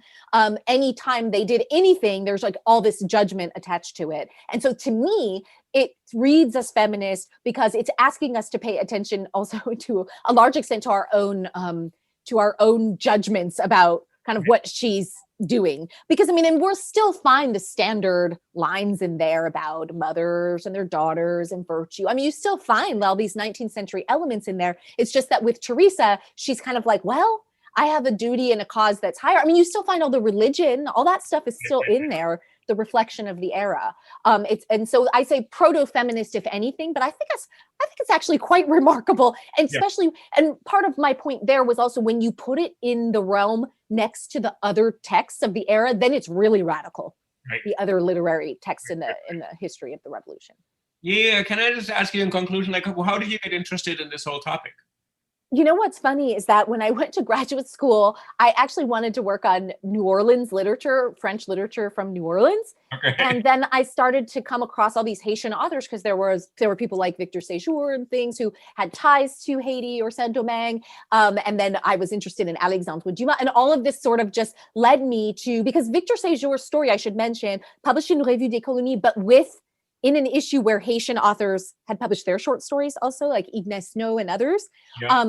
anytime they did anything, there's like all this judgment attached to it. And so to me, it reads as feminist because it's asking us to pay attention also to a large extent to our own judgments about kind of what she's doing. Because I mean, and we'll still find the standard lines in there about mothers and their daughters and virtue. I mean, you still find all these 19th century elements in there. It's just that with Teresa, she's kind of like, well, I have a duty and a cause that's higher. I mean, you still find all the religion, all that stuff is still in there, the reflection of the era. And so I say proto-feminist, if anything, but I think it's actually quite remarkable. And especially, and part of my point there was also when you put it in the realm next to the other texts of the era, then it's really radical. Right. The other literary texts in the history of the revolution. Yeah, can I just ask you in conclusion, like, how did you get interested in this whole topic? You know, what's funny is that when I went to graduate school, I actually wanted to work on New Orleans literature, French literature from New Orleans. Okay. And then I started to come across all these Haitian authors because there were people like Victor Séjour and things who had ties to Haiti or Saint-Domingue. And then I was interested in Alexandre Dumas, and all of this sort of just led me to, because Victor Séjour's story, I should mention, published in Revue des Colonies, but in an issue where Haitian authors had published their short stories also, like Ignace Snow and others. Yeah.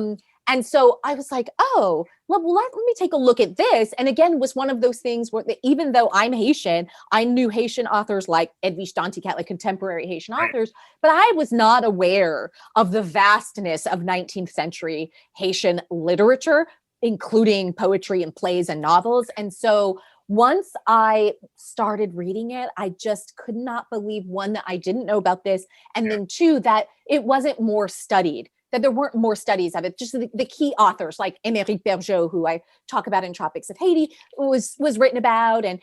And so I was like, oh, well, let me take a look at this. And again, was one of those things where even though I'm Haitian, I knew Haitian authors like Edwige Danticat, like contemporary Haitian authors, but I was not aware of the vastness of 19th century Haitian literature, including poetry and plays and novels. And so once I started reading it, I just could not believe, one, that I didn't know about this, and then two, that it wasn't more studied, that there weren't more studies of it. Just the key authors like Émeric Bergeau, who I talk about in Tropics of Haiti, was written about. And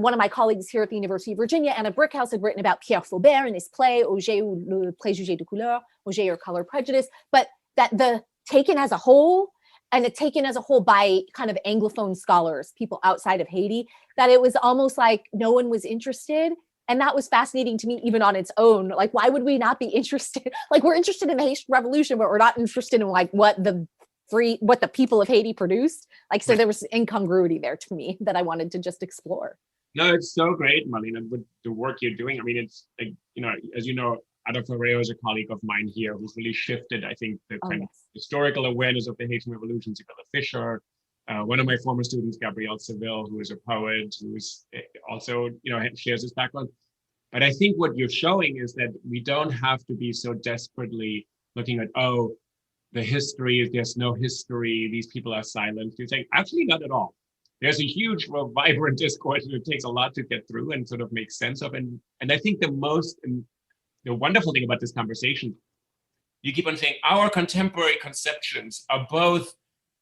one of my colleagues here at the University of Virginia, Anna Brickhouse, had written about Pierre Faubert in his play, Auger ou le préjugé de couleur, Auger or Color Prejudice. But that taken as a whole by kind of Anglophone scholars, people outside of Haiti, that it was almost like no one was interested. And that was fascinating to me, even on its own. Like, why would we not be interested? Like, we're interested in the Haitian Revolution, but we're not interested in like what the people of Haiti produced. Like, so there was incongruity there to me that I wanted to just explore. No, it's so great, Marlene, with the work you're doing. I mean, it's like, you know, as you know, Ada Ferrero is a colleague of mine here who's really shifted, I think, the kind of historical awareness of the Haitian Revolution. Sibylla Fisher, one of my former students, Gabrielle Seville, who is a poet, who's also, you know, shares his background. But I think what you're showing is that we don't have to be so desperately looking at, oh, the history, there's no history, these people are silent. You're saying, actually, not at all. There's a huge, vibrant discourse, and it takes a lot to get through and sort of make sense of. And I think the wonderful thing about this conversation, you keep on saying our contemporary conceptions are both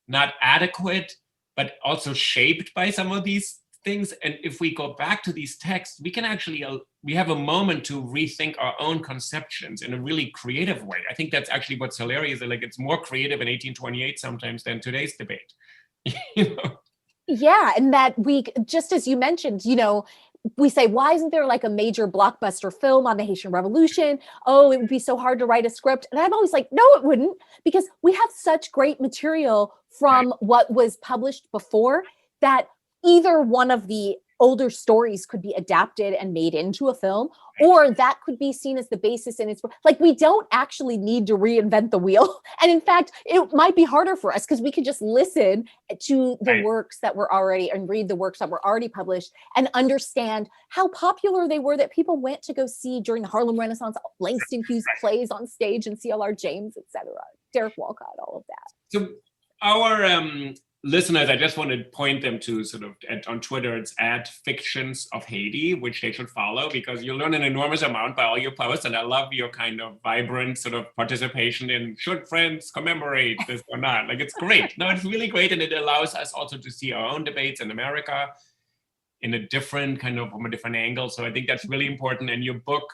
not adequate, but also shaped by some of these things. And if we go back to these texts, we can actually, we have a moment to rethink our own conceptions in a really creative way. I think that's actually what's hilarious. Like, it's more creative in 1828 sometimes than today's debate. You know? Yeah, and that we, just as you mentioned, you know, we say, why isn't there like a major blockbuster film on the Haitian Revolution? Oh, it would be so hard to write a script. And I'm always like, no, it wouldn't, because we have such great material from what was published before that either one of the older stories could be adapted and made into a film, or that could be seen as the basis. And it's like, we don't actually need to reinvent the wheel. And in fact, it might be harder for us because we could just listen to the works that were already, and read the works that were already published, and understand how popular they were, that people went to go see during the Harlem Renaissance, Langston Hughes plays on stage, and C.L.R. James, etc., Derek Walcott, all of that. So our listeners, I just want to point them to sort of on Twitter, it's @Fictions of Haiti, which they should follow, because you'll learn an enormous amount by all your posts. And I love your kind of vibrant sort of participation in, should friends commemorate this or not? Like, it's great. No, it's really great. And it allows us also to see our own debates in America in a different kind of, from a different angle. So I think that's really important. And your book,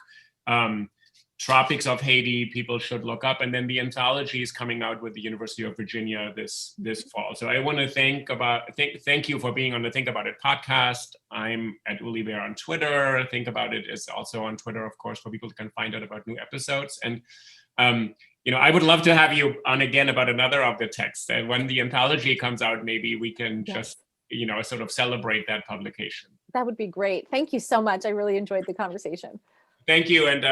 Tropics of Haiti, people should look up. And then the anthology is coming out with the University of Virginia this fall. So I want to thank you for being on the Think About It podcast. I'm at Uli Baer on Twitter. Think About It is also on Twitter, of course, for people who can find out about new episodes. And I would love to have you on again about another of the texts. And when the anthology comes out, maybe we can just sort of celebrate that publication. That would be great. Thank you so much. I really enjoyed the conversation. Thank you. And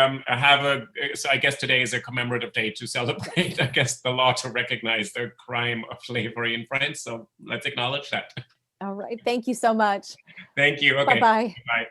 so I guess today is a commemorative day to celebrate, I guess, the law to recognize the crime of slavery in France. So let's acknowledge that. All right. Thank you so much. Thank you. Okay. Bye-bye. Bye.